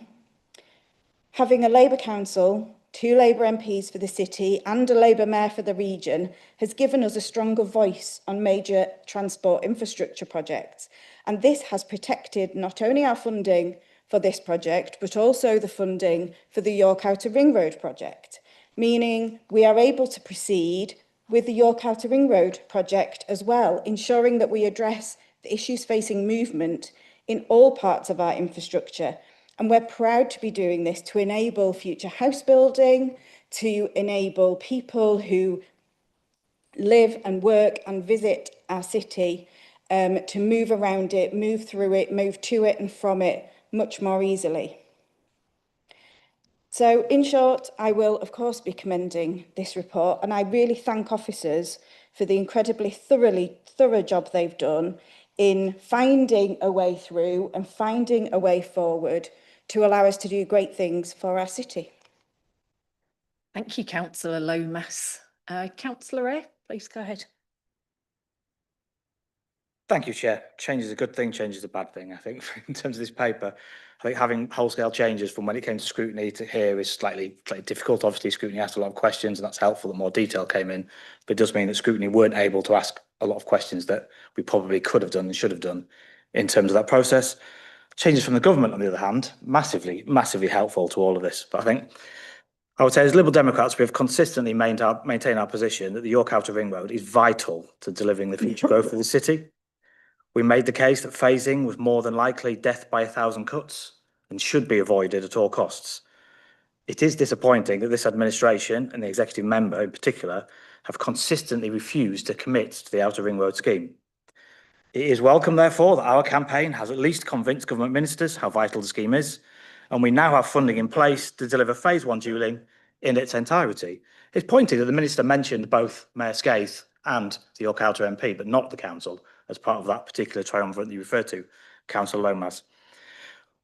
having a Labour council, 2 Labour MPs for the city and a Labour mayor for the region has given us a stronger voice on major transport infrastructure projects. And this has protected not only our funding for this project, but also the funding for the York Outer Ring Road project, meaning we are able to proceed with the York Outer Ring Road project as well, ensuring that we address the issues facing movement in all parts of our infrastructure. And we're proud to be doing this to enable future house building, to enable people who live and work and visit our city to move around it, move through it, move to it and from it much more easily. So in short, I will of course be commending this report, and I really thank officers for the incredibly thorough job they've done in finding a way through and finding a way forward to allow us to do great things for our city. Thank you, Councillor Lomas. Councillor Eyre, please go ahead. Thank you, Chair. Change is a good thing, change is a bad thing, I think, in terms of this paper. I think having whole-scale changes from when it came to scrutiny to here is slightly difficult. Obviously, scrutiny asked a lot of questions, and that's helpful that more detail came in. But it does mean that scrutiny weren't able to ask a lot of questions that we probably could have done and should have done in terms of that process. Changes from the government, on the other hand, massively helpful to all of this. But I think I would say as Liberal Democrats, we have consistently maintained our position that the York Outer Ring Road is vital to delivering the future growth of the city. We made the case that phasing was more than likely death by 1,000 cuts and should be avoided at all costs. It is disappointing that this administration and the executive member in particular have consistently refused to commit to the Outer Ring Road scheme. It is welcome, therefore, that our campaign has at least convinced government ministers how vital the scheme is, and we now have funding in place to deliver phase 1 dualling in its entirety. It's pointing that the minister mentioned both Mayor Skaith and the York Outer MP, but not the council, as part of that particular triumvirate that you referred to, Councillor Lomas.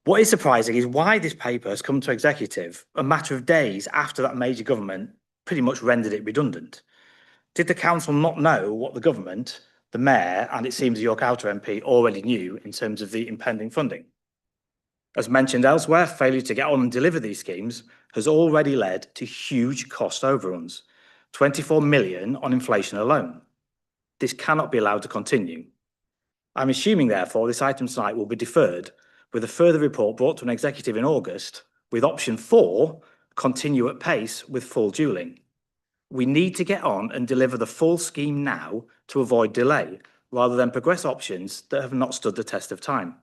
What is surprising is why this paper has come to executive a matter of days after that major government pretty much rendered it redundant. Did the council not know what the government, the mayor, and it seems the York Outer MP already knew in terms of the impending funding? As mentioned elsewhere, failure to get on and deliver these schemes has already led to huge cost overruns, 24 million on inflation alone. This cannot be allowed to continue. I'm assuming, therefore, this item tonight will be deferred, with a further report brought to an executive in August, with option 4, continue at pace with full dualling. We need to get on and deliver the full scheme now to avoid delay, rather than progress options that have not stood the test of time.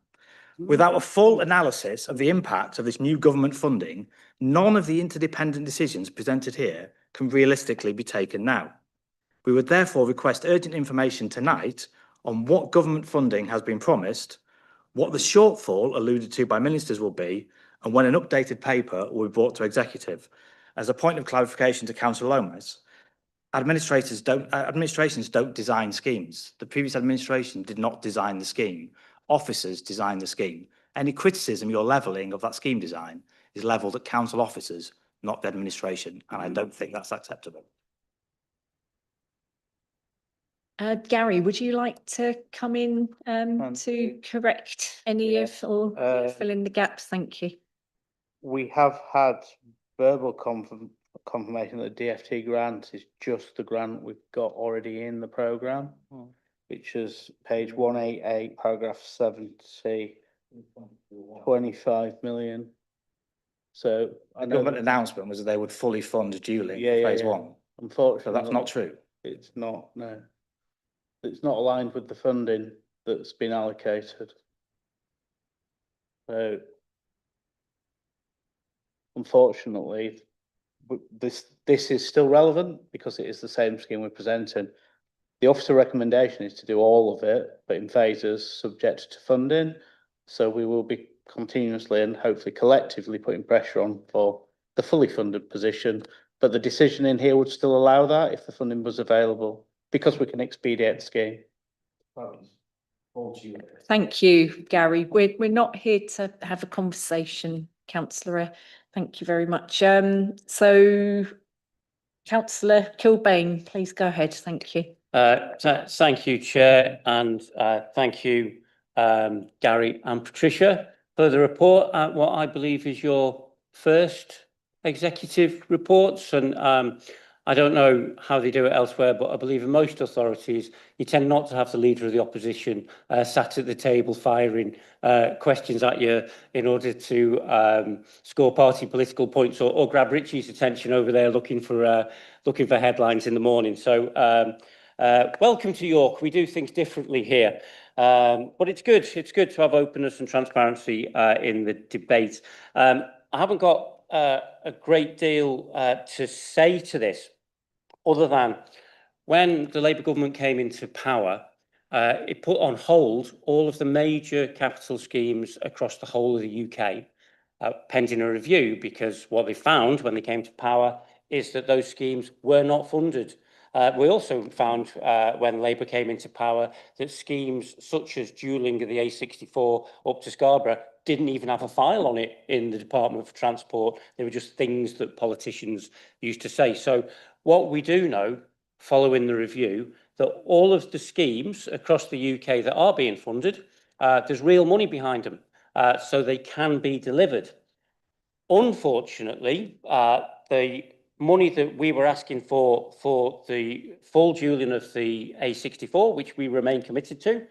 Without a full analysis of the impact of this new government funding, none of the interdependent decisions presented here can realistically be taken now. We would therefore request urgent information tonight on what government funding has been promised, what the shortfall alluded to by ministers will be, and when an updated paper will be brought to executive. As a point of clarification to Councillor Lomas, administrations don't design schemes. The previous administration did not design the scheme. Officers designed the scheme. Any criticism you're levelling of that scheme design is levelled at council officers, not the administration, and I don't think that's acceptable. Gary, would you like to come in to correct any of or fill in the gaps? Thank you. We have had verbal confirmation that the DFT grant is just the grant we've got already in the programme, which is page 188, paragraph 70, 25 million. So the government announcement was that they would fully fund dualling phase 1. Unfortunately, so that's not true. It's not, no. It's not aligned with the funding that's been allocated. So, unfortunately, this is still relevant because it is the same scheme we're presenting. The officer recommendation is to do all of it, but in phases subject to funding. So we will be continuously and hopefully collectively putting pressure on for the fully funded position. But the decision in here would still allow that if the funding was available, because we can expedite the scheme. Thank you, Gary. We're not here to have a conversation, Councillor. Thank you very much. So, Councillor Kilbane, please go ahead. Thank you. Thank you, Chair, and thank you, Gary and Patricia, for the report. What I believe is your first executive reports, and I don't know how they do it elsewhere, but I believe in most authorities, you tend not to have the leader of the opposition sat at the table firing questions at you in order to score party political points or grab Richie's attention over there looking for headlines in the morning. So welcome to York. We do things differently here. But it's good. It's good to have openness and transparency in the debate. I haven't got a great deal to say to this, other than when the Labour government came into power, it put on hold all of the major capital schemes across the whole of the UK. pending a review, because what they found when they came to power is that those schemes were not funded. We also found when Labour came into power that schemes such as dualling of the A64 up to Scarborough didn't even have a file on it in the Department for Transport. They were just things that politicians used to say. So what we do know, following the review, that all of the schemes across the UK that are being funded, there's real money behind them, so they can be delivered. Unfortunately, the money that we were asking for the full dualling of the A64, which we remain committed to,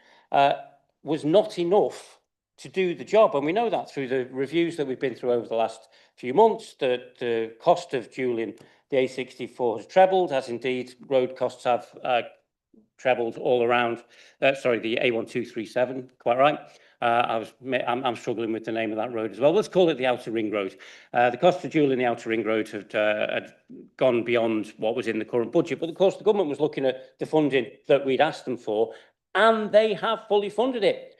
was not enough to do the job. And we know that through the reviews that we've been through over the last few months, that the cost of dualling the A64 has trebled, as indeed road costs have trebled all around. Sorry, the A1237, quite right. I'm struggling with the name of that road as well. Let's call it the Outer Ring Road. The cost of dualling the Outer Ring Road had gone beyond what was in the current budget. But of course, the government was looking at the funding that we'd asked them for, and they have fully funded it.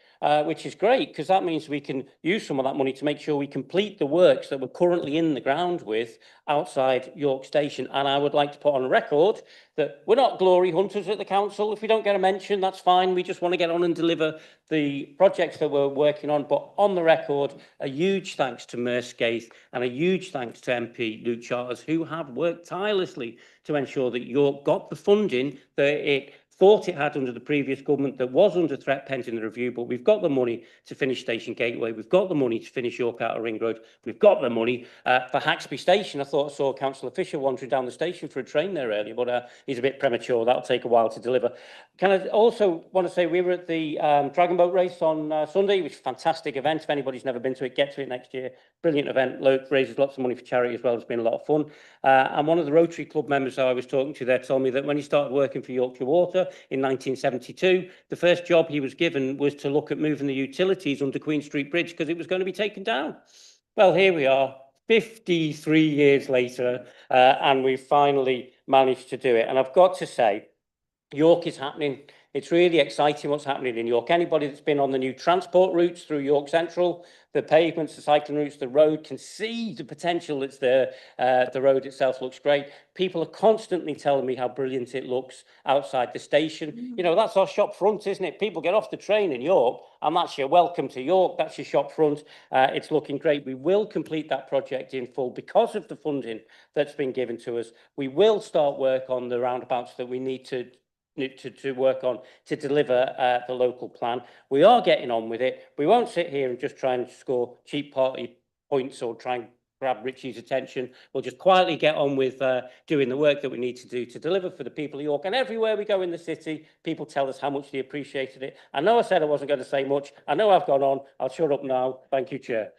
Which is great, because that means we can use some of that money to make sure we complete the works that we're currently in the ground with outside York Station. And I would like to put on record that we're not glory hunters at the council. If we don't get a mention, that's fine. We just want to get on and deliver the projects that we're working on. But on the record, a huge thanks to Merscaith and a huge thanks to MP Luke Charters, who have worked tirelessly to ensure that York got the funding that it thought it had under the previous government, that was under threat pending the review. But we've got the money to finish Station Gateway. We've got the money to finish York Outer Ring Road. We've got the money for Haxby Station. I thought I saw Councillor Fisher wandering down the station for a train there earlier, but he's a bit premature. That'll take a while to deliver. Can I also want to say we were at the Dragon Boat Race on Sunday, which is a fantastic event. If anybody's never been to it, get to it next year. Brilliant event. Raises lots of money for charity as well. It's been a lot of fun. And one of the Rotary Club members I was talking to there told me that when he started working for Yorkshire Water in 1972, the first job he was given was to look at moving the utilities under Queen Street Bridge because it was going to be taken down. Well, here we are, 53 years later, and we've finally managed to do it. And I've got to say, York is happening. It's really exciting what's happening in York. Anybody that's been on the new transport routes through York Central, the pavements, the cycling routes, the road, can see the potential that's there. The road itself looks great. People are constantly telling me how brilliant it looks outside the station. You know, that's our shop front, isn't it? People get off the train in York, and that's your welcome to York. That's your shop front. It's looking great. We will complete that project in full because of the funding that's been given to us. We will start work on the roundabouts that we need to work on to deliver the local plan. We are getting on with it. We won't sit here and just try and score cheap party points or try and grab Richie's attention. We'll just quietly get on with doing the work that we need to do to deliver for the people of York. And everywhere we go in the city, people tell us how much they appreciated it. I know I said I wasn't going to say much. I know I've gone on. I'll shut up now. Thank you, Chair.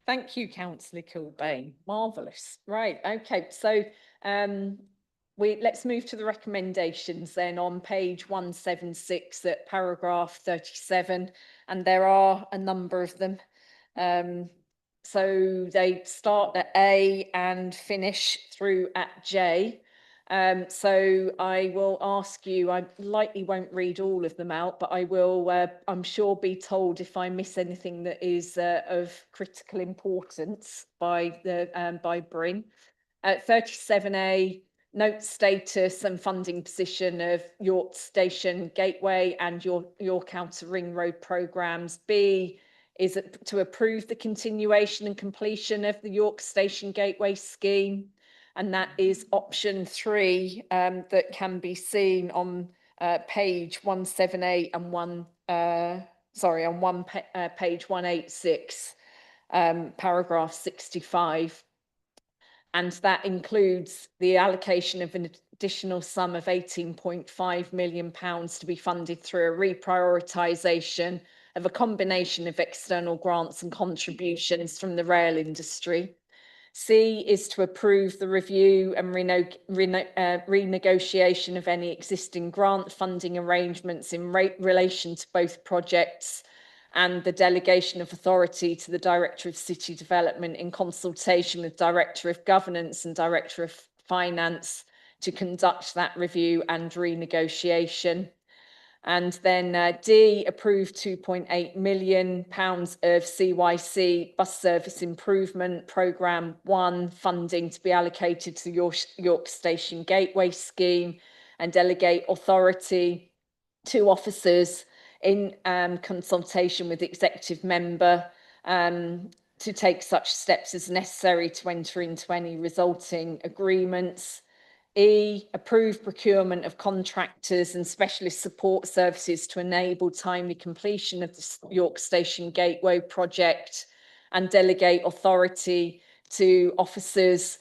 Thank you, Councillor Kilbane. Marvellous. Right, okay, so let's move to the recommendations then on page 176 at paragraph 37, and there are a number of them. So they start at A and finish through at J. So I will ask you, I likely won't read all of them out, but I will, I'm sure, be told if I miss anything that is of critical importance by Bryn. At 37A, note status and funding position of York Station Gateway and York Outer Ring Road programmes. B is to approve the continuation and completion of the York Station Gateway scheme, and that is option 3 that can be seen on page 178 and page 186, paragraph 65. And that includes the allocation of an additional sum of £18.5 million to be funded through a reprioritisation of a combination of external grants and contributions from the rail industry. C is to approve the review and renegotiation of any existing grant funding arrangements in relation to both projects, and the delegation of authority to the Director of City Development in consultation with Director of Governance and Director of Finance to conduct that review and renegotiation. And then D, approve £2.8 million of CYC bus service improvement programme 1 funding to be allocated to the York Station Gateway scheme, and delegate authority to officers in consultation with the executive member to take such steps as necessary to enter into any resulting agreements. E, approve procurement of contractors and specialist support services to enable timely completion of the York Station Gateway project, and delegate authority to officers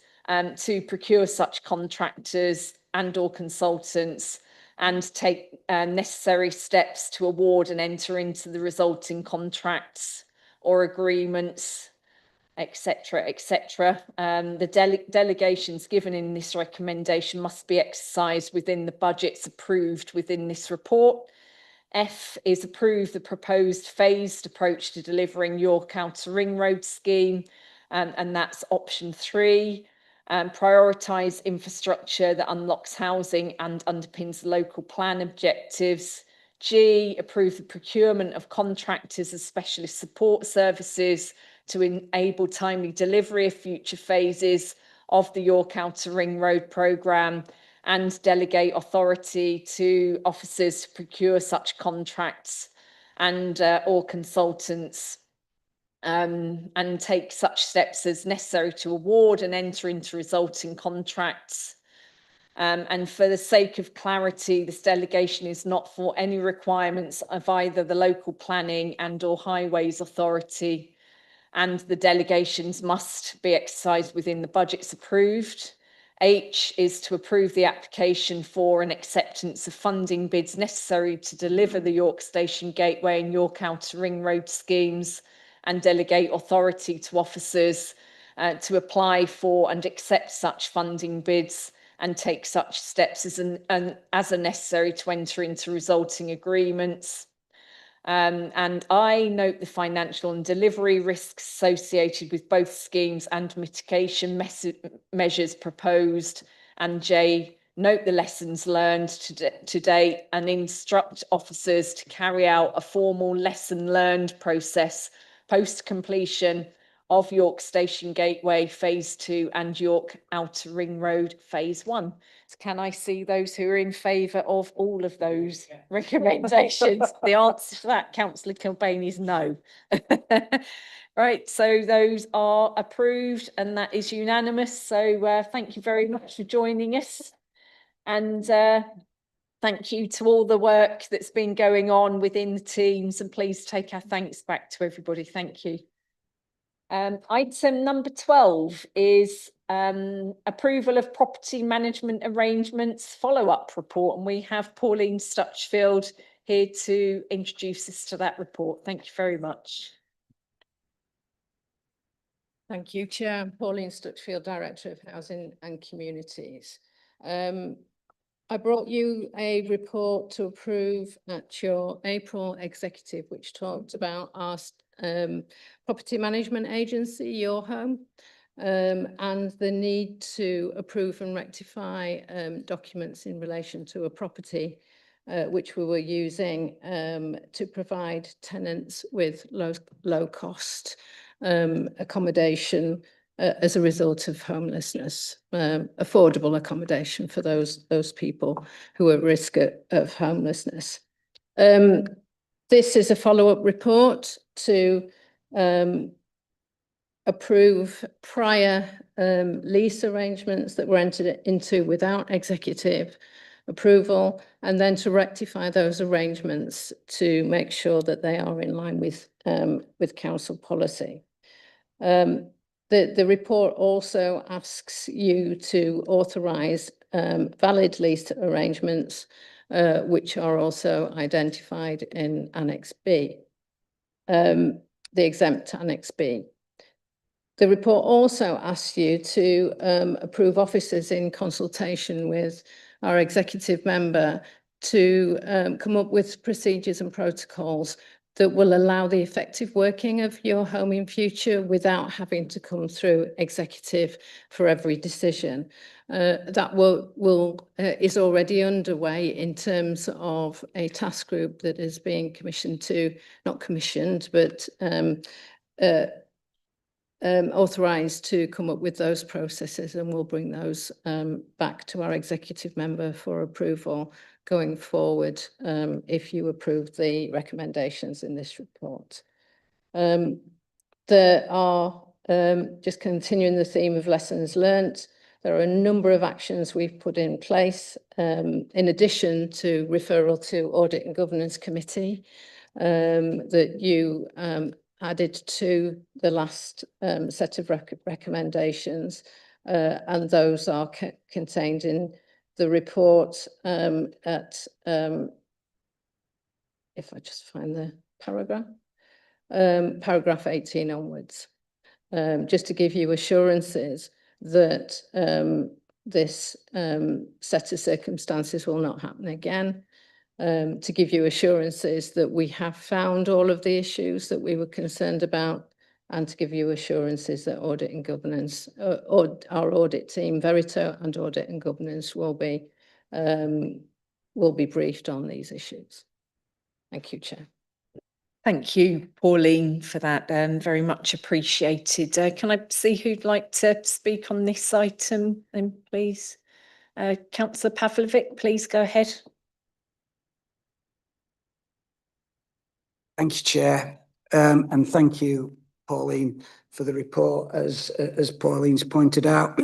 to procure such contractors and/or consultants, and take necessary steps to award and enter into the resulting contracts or agreements, etc., etc. The delegations given in this recommendation must be exercised within the budgets approved within this report. F is approve the proposed phased approach to delivering York Outer Ring Road scheme, and that's option 3. Prioritise infrastructure that unlocks housing and underpins local plan objectives. G, approve the procurement of contractors as specialist support services to enable timely delivery of future phases of the York Outer Ring Road programme, and delegate authority to officers to procure such contracts and or consultants, and take such steps as necessary to award and enter into resulting contracts. And for the sake of clarity, this delegation is not for any requirements of either the local planning and/or highways authority, and the delegations must be exercised within the budgets approved. H is to approve the application for an acceptance of funding bids necessary to deliver the York Station Gateway and York Outer Ring Road schemes, and delegate authority to officers to apply for and accept such funding bids and take such steps as are necessary to enter into resulting agreements. And I note the financial and delivery risks associated with both schemes and mitigation measures proposed. And J, note the lessons learned to date and instruct officers to carry out a formal lesson learned process post completion of York Station Gateway Phase 2 and York Outer Ring Road Phase 1. So can I see those who are in favour of all of those recommendations? The answer to that, Councillor Kilbane, is no. Right, so those are approved and that is unanimous. So thank you very much for joining us. And thank you to all the work that's been going on within the teams, and please take our thanks back to everybody. Thank you. Item number 12 is approval of property management arrangements follow-up report, and we have Pauline Stutchfield here to introduce us to that report. Thank you very much. Thank you, Chair. I'm Pauline Stutchfield, Director of Housing and Communities. I brought you a report to approve at your April executive, which talked about our property management agency, Your Home, and the need to approve and rectify documents in relation to a property which we were using to provide tenants with low cost accommodation as a result of homelessness, affordable accommodation for those people who are at risk of homelessness. This is a follow-up report to approve prior lease arrangements that were entered into without executive approval, and then to rectify those arrangements to make sure that they are in line with council policy. The report also asks you to authorise valid lease arrangements, which are also identified in Annex B, the exempt Annex B. The report also asks you to approve officers in consultation with our executive member to come up with procedures and protocols that will allow the effective working of your home in future without having to come through executive for every decision. That is already underway in terms of a task group that is being commissioned to, not commissioned, but authorised to come up with those processes, and we'll bring those back to our executive member for approval going forward if you approve the recommendations in this report. There are, just continuing the theme of lessons learnt, there are a number of actions we've put in place in addition to referral to Audit and Governance Committee that you added to the last set of recommendations, and those are contained in the report at, if I just find the paragraph, paragraph 18 onwards, just to give you assurances that this set of circumstances will not happen again. To give you assurances that we have found all of the issues that we were concerned about, and to give you assurances that Audit and Governance, or our audit team, Verito and Audit and Governance, will be briefed on these issues. Thank you, Chair. Thank you, Pauline, for that. Very much appreciated. Can I see who'd like to speak on this item then, please? Councillor Pavlovic, please go ahead. Thank you, Chair, and thank you, Pauline, for the report. As Pauline's pointed out,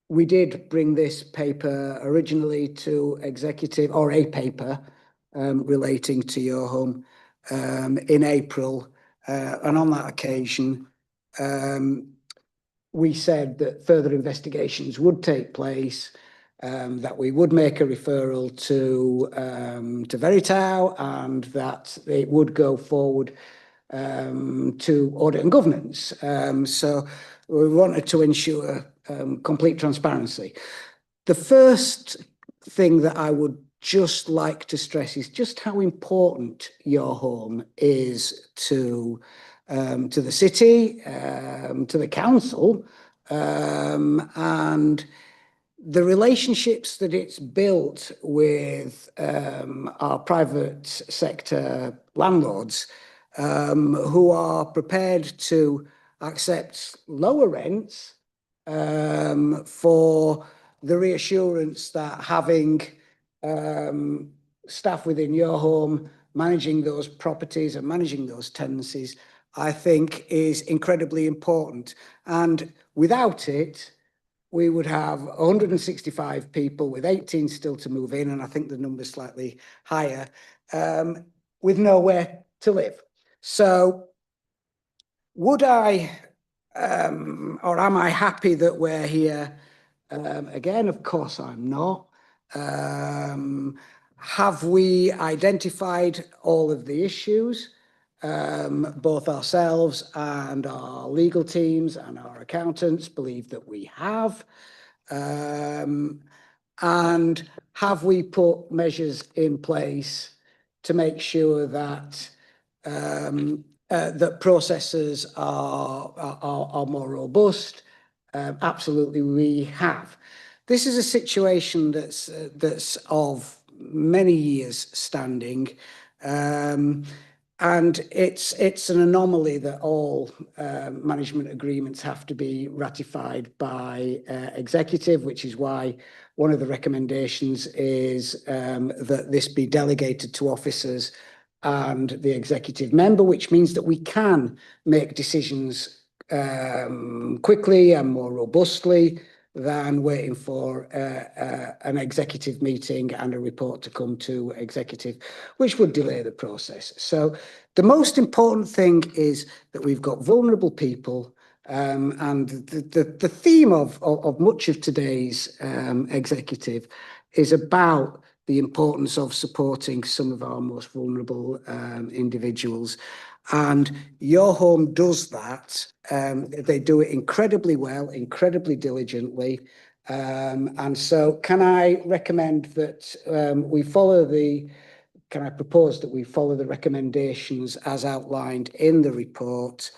we did bring this paper originally to executive, or a paper relating to your home in April, and on that occasion we said that further investigations would take place, that we would make a referral to Verito, and that it would go forward to Audit and Governance. So we wanted to ensure complete transparency. The first thing that I would just like to stress is just how important your home is to the city, to the council, and the relationships that it's built with our private sector landlords, who are prepared to accept lower rents for the reassurance that having staff within your home managing those properties and managing those tenancies, I think, is incredibly important. And without it, we would have 165 people, with 18 still to move in, and I think the number's slightly higher, with nowhere to live. So would I, or am I happy that we're here? Again, of course I'm not. Have we identified all of the issues? Both ourselves and our legal teams and our accountants believe that we have. And have we put measures in place to make sure that that processes are more robust? Absolutely, we have. This is a situation that's of many years standing, and it's an anomaly that all management agreements have to be ratified by executive, which is why one of the recommendations is that this be delegated to officers and the executive member, which means that we can make decisions quickly and more robustly than waiting for an executive meeting and a report to come to executive, which would delay the process. So the most important thing is that we've got vulnerable people, and the theme of much of today's executive is about the importance of supporting some of our most vulnerable individuals. And your home does that. They do it incredibly well, incredibly diligently. And so can I recommend that we follow the can I propose that we follow the recommendations as outlined in the report,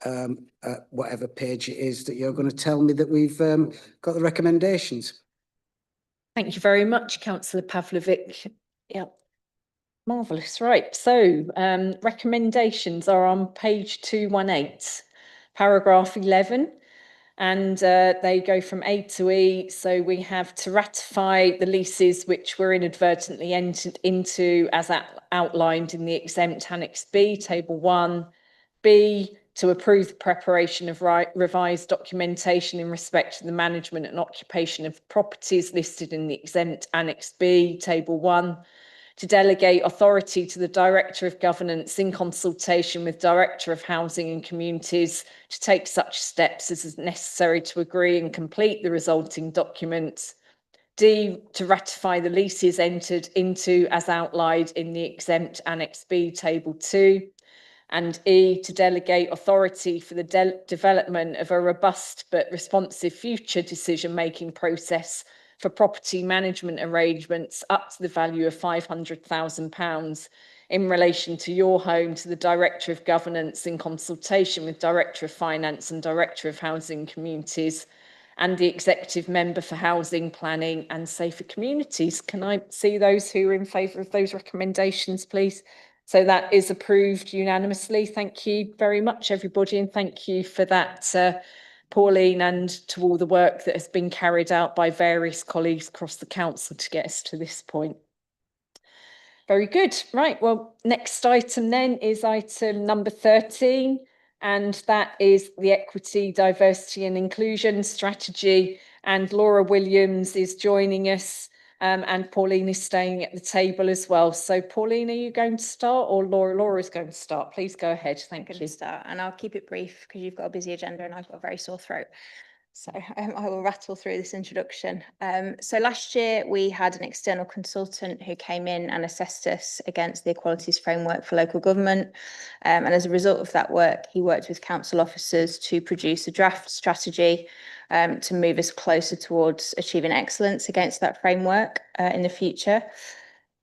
at whatever page it is that you're going to tell me that we've got the recommendations. Thank you very much, Councillor Pavlovic. Yeah, marvellous. Right, so recommendations are on page 218, paragraph 11. And they go from A to E. So we have to ratify the leases which were inadvertently entered into as outlined in the exempt Annex B, Table 1. B, to approve the preparation of revised documentation in respect to the management and occupation of properties listed in the exempt Annex B, Table 1. To delegate authority to the Director of Governance in consultation with Director of Housing and Communities to take such steps as is necessary to agree and complete the resulting documents. D, to ratify the leases entered into as outlined in the exempt Annex B, Table 2. And E, to delegate authority for the development of a robust but responsive future decision-making process for property management arrangements up to the value of £500,000 in relation to your home to the Director of Governance in consultation with Director of Finance and Director of Housing Communities and the Executive Member for Housing, Planning and Safer Communities. Can I see those who are in favour of those recommendations, please? So that is approved unanimously. Thank you very much, everybody, and thank you for that, Pauline, and to all the work that has been carried out by various colleagues across the council to get us to this point. Very good. Right, well, next item then is item number 13, and that is the Equity, Diversity and Inclusion Strategy. And Laura Williams is joining us, and Pauline is staying at the table as well. So Pauline, are you going to start, or Laura? Laura's going to start. Please go ahead. Thank you. Start, and I'll keep it brief because you've got a busy agenda and I've got a very sore throat. So I will rattle through this introduction. So last year we had an external consultant who came in and assessed us against the Equalities Framework for Local Government. And as a result of that work, he worked with council officers to produce a draft strategy to move us closer towards achieving excellence against that framework in the future.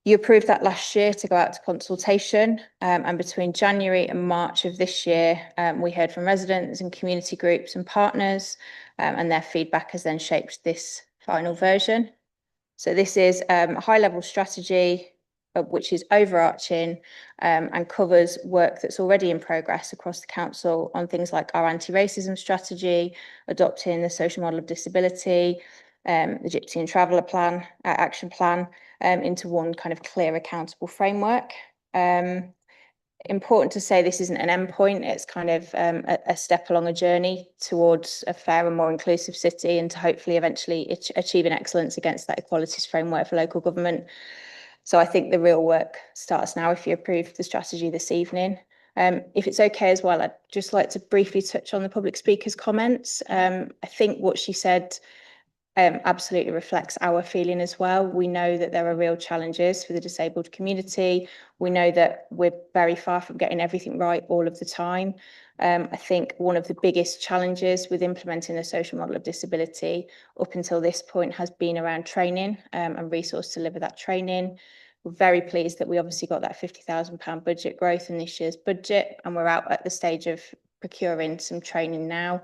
You approved that last year to go out to consultation, and between January and March of this year, we heard from residents and community groups and partners, and their feedback has then shaped this final version. So this is a high-level strategy which is overarching and covers work that's already in progress across the council on things like our anti-racism strategy, adopting the social model of disability, the Gypsy and Traveller plan, action plan, into one kind of clear, accountable framework. Important to say this isn't an endpoint, it's kind of a step along a journey towards a fair and more inclusive city and to hopefully eventually achieving excellence against that equalities framework for local government. So I think the real work starts now if you approve the strategy this evening. If it's okay as well, I'd just like to briefly touch on the public speaker's comments. I think what she said absolutely reflects our feeling as well. We know that there are real challenges for the disabled community. We know that we're very far from getting everything right all of the time. I think one of the biggest challenges with implementing the social model of disability up until this point has been around training and resource to deliver that training. We're very pleased that we obviously got that £50,000 budget growth in this year's budget, and we're out at the stage of procuring some training now.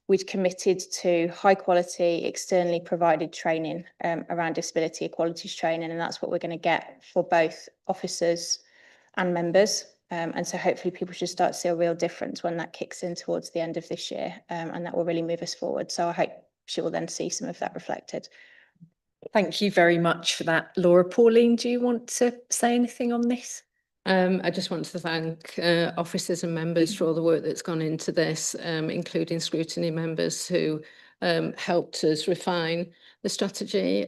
We'd committed to high quality, externally provided training around disability equalities training, and that's what we're going to get for both officers and members. And so hopefully people should start to see a real difference when that kicks in towards the end of this year, and that will really move us forward. So I hope she will then see some of that reflected. Thank you very much for that, Laura. Pauline, do you want to say anything on this? I just want to thank officers and members for all the work that's gone into this, including scrutiny members who helped us refine the strategy,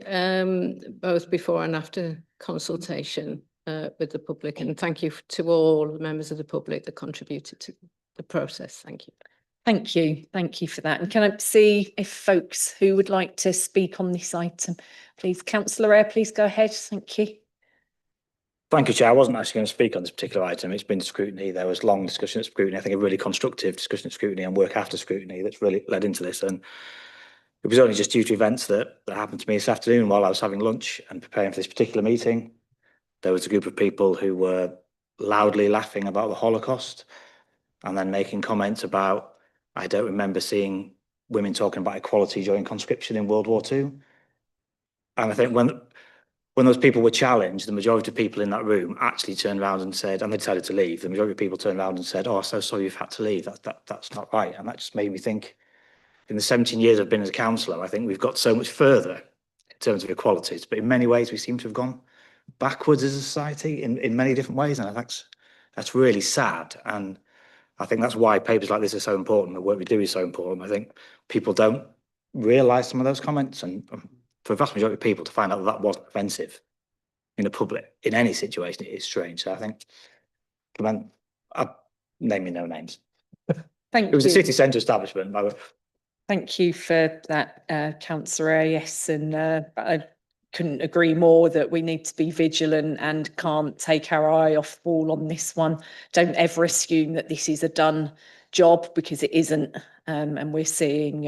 both before and after consultation with the public. And thank you to all the members of the public that contributed to the process. Thank you. Thank you. Thank you for that. And can I see if folks who would like to speak on this item, please? Councillor Eyre, please go ahead. Thank you. Thank you, Chair. I wasn't actually going to speak on this particular item. It's been scrutiny. There was long discussion at scrutiny. I think a really constructive discussion at scrutiny and work after scrutiny that's really led into this. And it was only just due to events that happened to me this afternoon while I was having lunch and preparing for this particular meeting there was a group of people who were loudly laughing about the Holocaust and then making comments about, I don't remember seeing women talking about equality during conscription in World War II. And I think when those people were challenged, the majority of people in that room actually turned around and said, and they decided to leave, the majority of people turned around and said, oh, so sorry you've had to leave. That's not right. And that just made me think, in the 17 years I've been as a councillor, I think we've got so much further in terms of equalities, but in many ways we seem to have gone backwards as a society in many different ways. And that's really sad. And I think that's why papers like this are so important. The work we do is so important. I think people don't realise some of those comments, and for a vast majority of people to find out that wasn't offensive in the public in any situation, it is strange. So I think, I'm naming no names. Thank you. It was a city centre establishment. Thank you for that, Councillor. Yes, and I couldn't agree more that we need to be vigilant and can't take our eye off the ball on this one. Don't ever assume that this is a done job, because it isn't. And we're seeing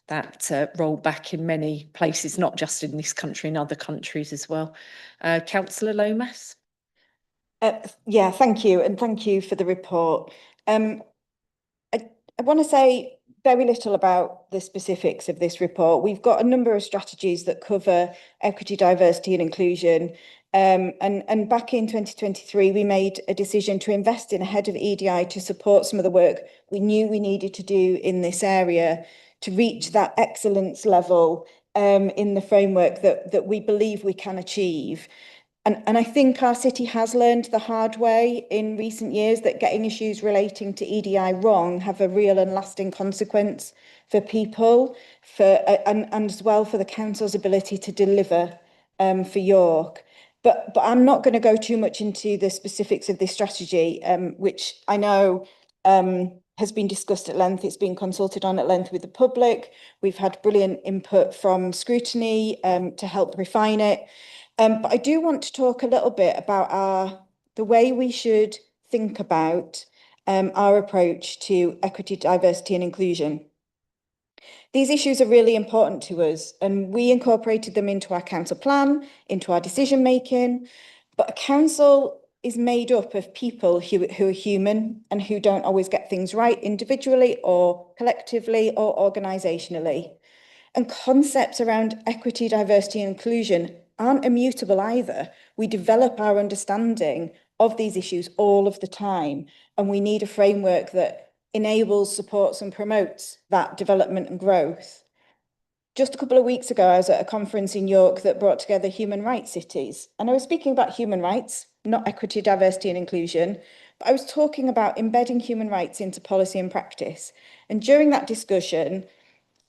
that roll back in many places, not just in this country, in other countries as well. Councillor Lomas. Yeah, thank you. And thank you for the report. I want to say very little about the specifics of this report. We've got a number of strategies that cover equity, diversity and inclusion. And back in 2023, we made a decision to invest in ahead of EDI to support some of the work we knew we needed to do in this area to reach that excellence level in the framework that we believe we can achieve. And I think our city has learned the hard way in recent years that getting issues relating to EDI wrong have a real and lasting consequence for people, and as well for the council's ability to deliver for York. But I'm not going to go too much into the specifics of this strategy, which I know has been discussed at length. It's been consulted on at length with the public. We've had brilliant input from scrutiny to help refine it. But I do want to talk a little bit about the way we should think about our approach to equity, diversity and inclusion. These issues are really important to us, and we incorporated them into our council plan, into our decision making. But a council is made up of people who are human and who don't always get things right individually or collectively or organisationally. And concepts around equity, diversity and inclusion aren't immutable either. We develop our understanding of these issues all of the time, and we need a framework that enables, supports and promotes that development and growth. Just a couple of weeks ago, I was at a conference in York that brought together human rights cities, and I was speaking about human rights, not equity, diversity and inclusion, but I was talking about embedding human rights into policy and practice. And during that discussion,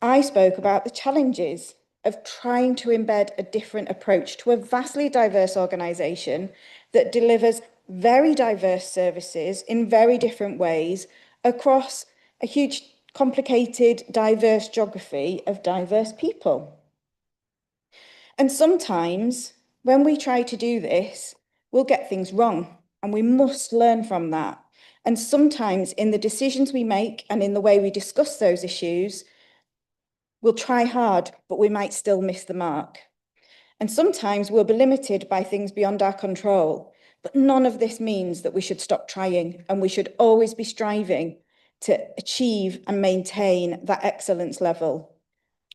I spoke about the challenges of trying to embed a different approach to a vastly diverse organisation that delivers very diverse services in very different ways across a huge, complicated, diverse geography of diverse people. And sometimes when we try to do this, we'll get things wrong, and we must learn from that. And sometimes in the decisions we make and in the way we discuss those issues, we'll try hard, but we might still miss the mark. And sometimes we'll be limited by things beyond our control. But none of this means that we should stop trying, and we should always be striving to achieve and maintain that excellence level.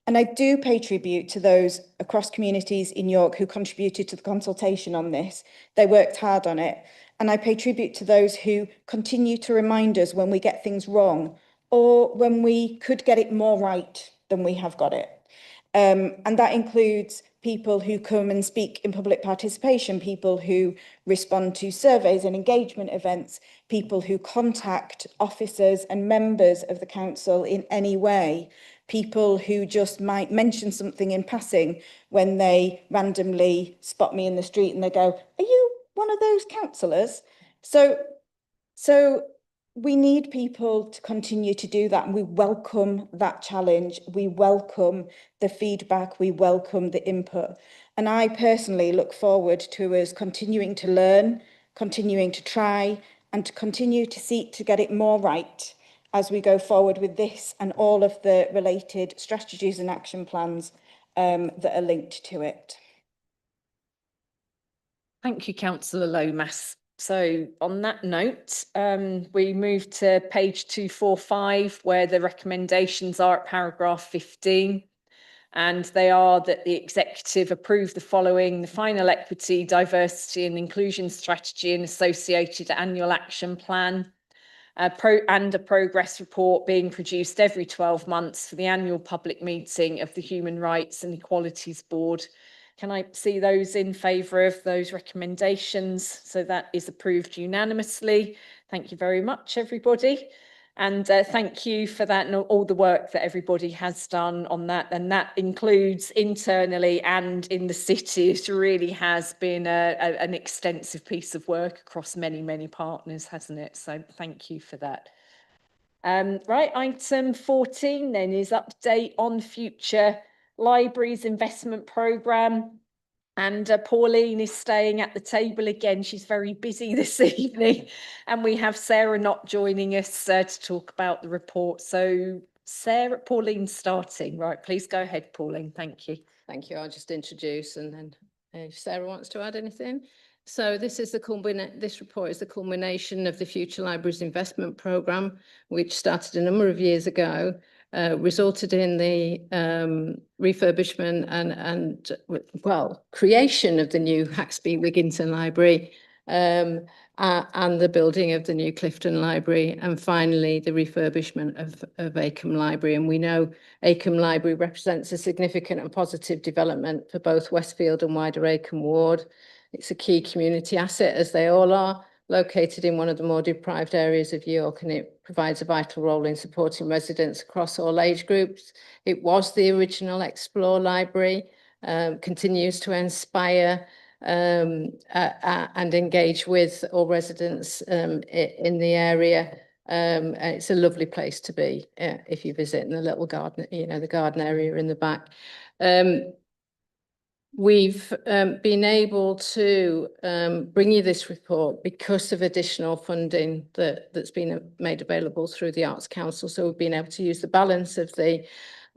And I do pay tribute to those across communities in York who contributed to the consultation on this. They worked hard on it. And I pay tribute to those who continue to remind us when we get things wrong or when we could get it more right than we have got it. And that includes people who come and speak in public participation, people who respond to surveys and engagement events, people who contact officers and members of the council in any way, people who just might mention something in passing when they randomly spot me in the street and they go, "Are you one of those councillors?" So we need people to continue to do that, and we welcome that challenge. We welcome the feedback. We welcome the input. And I personally look forward to us continuing to learn, continuing to try, and to continue to seek to get it more right as we go forward with this and all of the related strategies and action plans that are linked to it. Thank you, Councillor Lomas. So on that note, we move to page 245, where the recommendations are at paragraph 15. And they are that the executive approve the following: the final equity, diversity and inclusion strategy and associated annual action plan, and a progress report being produced every 12 months for the annual public meeting of the Human Rights and Equalities Board. Can I see those in favour of those recommendations? So that is approved unanimously. Thank you very much, everybody. And thank you for that and all the work that everybody has done on that. And that includes internally and in the city. It really has been an extensive piece of work across many, many partners, hasn't it? So thank you for that. Right, item 14 then is update on future libraries investment programme. And Pauline is staying at the table again. She's very busy this evening. And we have Sarah not joining us to talk about the report. So Sarah, Pauline starting. Right, please go ahead, Pauline. Thank you. Thank you. I'll just introduce, and then if Sarah wants to add anything. So this report is the culmination of the Future Libraries Investment Programme, which started a number of years ago, resulted in the refurbishment and creation of the new Haxby Wigginton Library, and the building of the new Clifton Library, and finally the refurbishment of Acomb Library. And we know Acomb Library represents a significant and positive development for both Westfield and wider Acomb Ward. It's a key community asset, as they all are, located in one of the more deprived areas of York, and it provides a vital role in supporting residents across all age groups. It was the original Explore Library, continues to inspire and engage with all residents in the area. It's a lovely place to be if you visit, in the little garden, the garden area in the back. We've been able to bring you this report because of additional funding that's been made available through the Arts Council. So we've been able to use the balance of the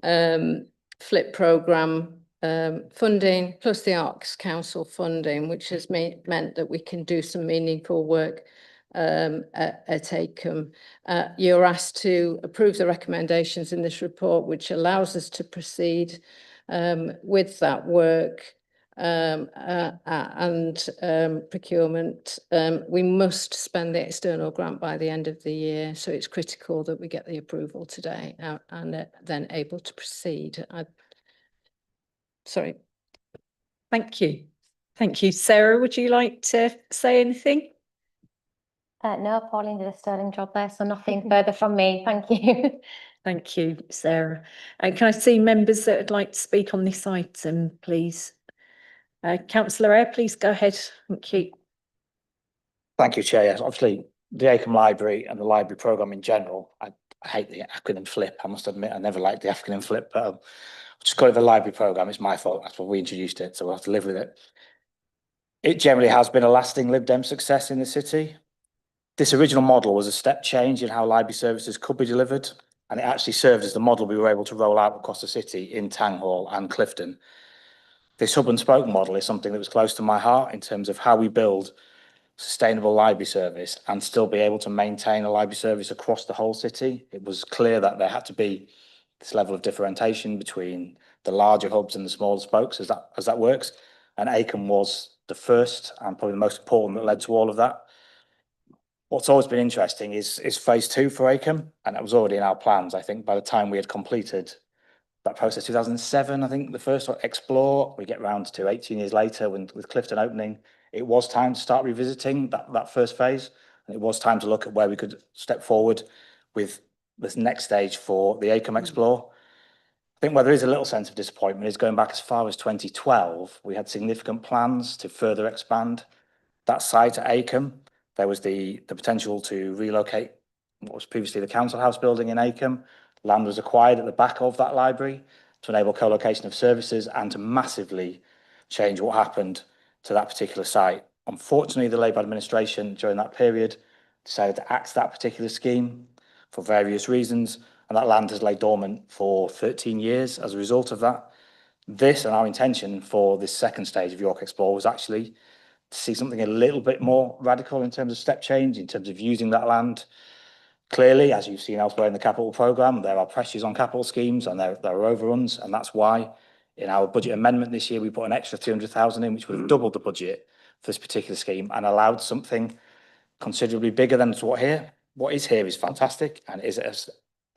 FLIP programme funding plus the Arts Council funding, which has meant that we can do some meaningful work at Acomb. You're asked to approve the recommendations in this report, which allows us to proceed with that work and procurement. We must spend the external grant by the end of the year, so it's critical that we get the approval today and then able to proceed. Sorry. Thank you. Thank you. Sarah, would you like to say anything? No, Pauline did a sterling job there, so nothing further from me. Thank you. Thank you, Sarah. And can I see members that would like to speak on this item, please? Councillor Eyre, please go ahead. Thank you. Thank you, Chair. Yes, obviously, the Acomb Library and the library programme in general, I hate the acronym FLIP. I must admit, I never liked the acronym FLIP, but just call it the library programme. It's my fault. That's why we introduced it, so we'll have to live with it. It generally has been a lasting Lib Dem success in the city. This original model was a step change in how library services could be delivered, and it actually served as the model we were able to roll out across the city in Town Hall and Clifton. This hub and spoke model is something that was close to my heart in terms of how we build sustainable library service and still be able to maintain a library service across the whole city. It was clear that there had to be this level of differentiation between the larger hubs and the smaller spokes as that works. And Acomb was the first and probably the most important that led to all of that. What's always been interesting is phase 2 for Acomb, and that was already in our plans. I think by the time we had completed that process, 2007, I think the first Explore, we get round to 18 years later with Clifton opening, it was time to start revisiting that first phase. And it was time to look at where we could step forward with this next stage for the Acomb Explore. I think where there is a little sense of disappointment is going back as far as 2012, we had significant plans to further expand that site at Acomb. There was the potential to relocate what was previously the council house building in Acomb. Land was acquired at the back of that library to enable co-location of services and to massively change what happened to that particular site. Unfortunately, the Labour administration during that period decided to axe that particular scheme for various reasons, and that land has laid dormant for 13 years as a result of that. This and our intention for this second stage of York Explore was actually to see something a little bit more radical in terms of step change, in terms of using that land. Clearly, as you've seen elsewhere in the capital programme, there are pressures on capital schemes and there are overruns, and that's why in our budget amendment this year we put an extra 200,000 in, which would have doubled the budget for this particular scheme and allowed something considerably bigger than what is here is fantastic and is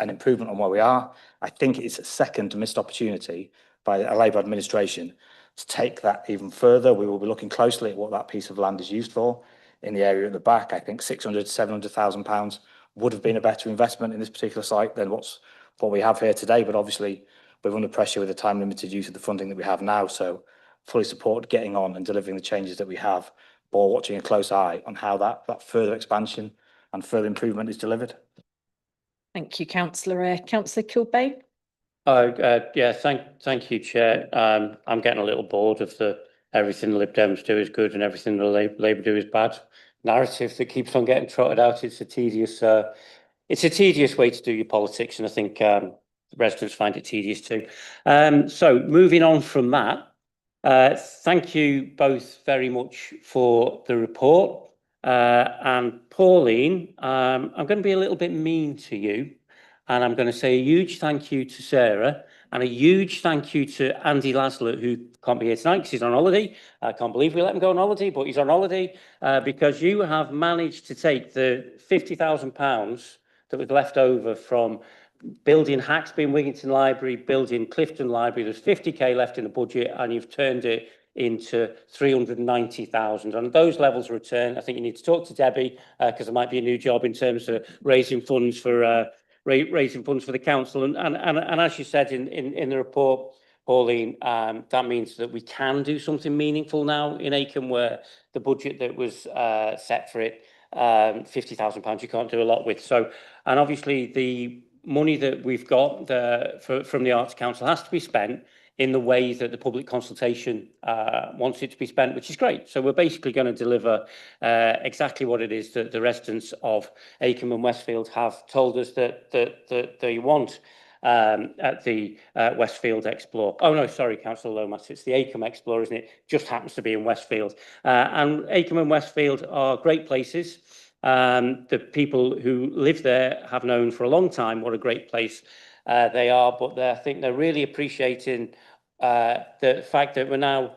an improvement on where we are. I think it's a second missed opportunity by a Labour administration to take that even further. We will be looking closely at what that piece of land is used for in the area at the back. I think 600 to 700,000 pounds would have been a better investment in this particular site than what we have here today. But obviously, we're under pressure with the time limited use of the funding that we have now. So fully support getting on and delivering the changes that we have, but watching a close eye on how that further expansion and further improvement is delivered. Thank you, Councillor. Councillor Kilbane. Yeah, thank you, Chair. I'm getting a little bored of the everything the Lib Dems do is good and everything the Labour do is bad narrative that keeps on getting trotted out. It's a tedious way to do your politics, and I think the residents find it tedious too. So moving on from that, thank you both very much for the report. And Pauline, I'm going to be a little bit mean to you, and I'm going to say a huge thank you to Sarah and a huge thank you to Andy Laslett, who can't be here tonight because he's on holiday. I can't believe we let him go on holiday, but he's on holiday because you have managed to take the £50,000 that was left over from building Haxby and Wigginton Library, building Clifton Library. There's 50k left in the budget, and you've turned it into 390,000. And those levels of return, I think you need to talk to Debbie because there might be a new job in terms of raising funds for the council. And as you said in the report, Pauline, that means that we can do something meaningful now in Acomb, where the budget that was set for it, £50,000, you can't do a lot with. So, and obviously the money that we've got from the Arts Council has to be spent in the way that the public consultation wants it to be spent, which is great. So we're basically going to deliver exactly what it is that the residents of Acomb and Westfield have told us that they want at the Westfield Explore. Oh no, sorry, Councillor Lomas, it's the Acomb Explore, isn't it? Just happens to be in Westfield. And Acomb and Westfield are great places. The people who live there have known for a long time what a great place they are, but I think they're really appreciating the fact that we're now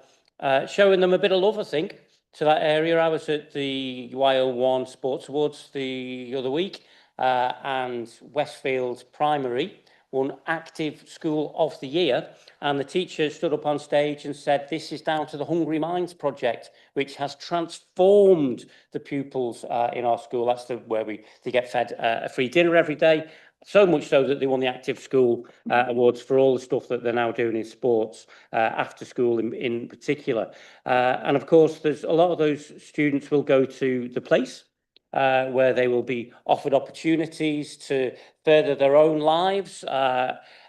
showing them a bit of love, I think, to that area. I was at the YO1 Sports Awards the other week, and Westfield Primary won Active School of the Year, and the teacher stood up on stage and said, this is down to the Hungry Minds project, which has transformed the pupils in our school. That's where they get fed a free dinner every day. So much so that they won the Active School Awards for all the stuff that they're now doing in sports, after school in particular. And of course, there's a lot of those students will go to the place where they will be offered opportunities to further their own lives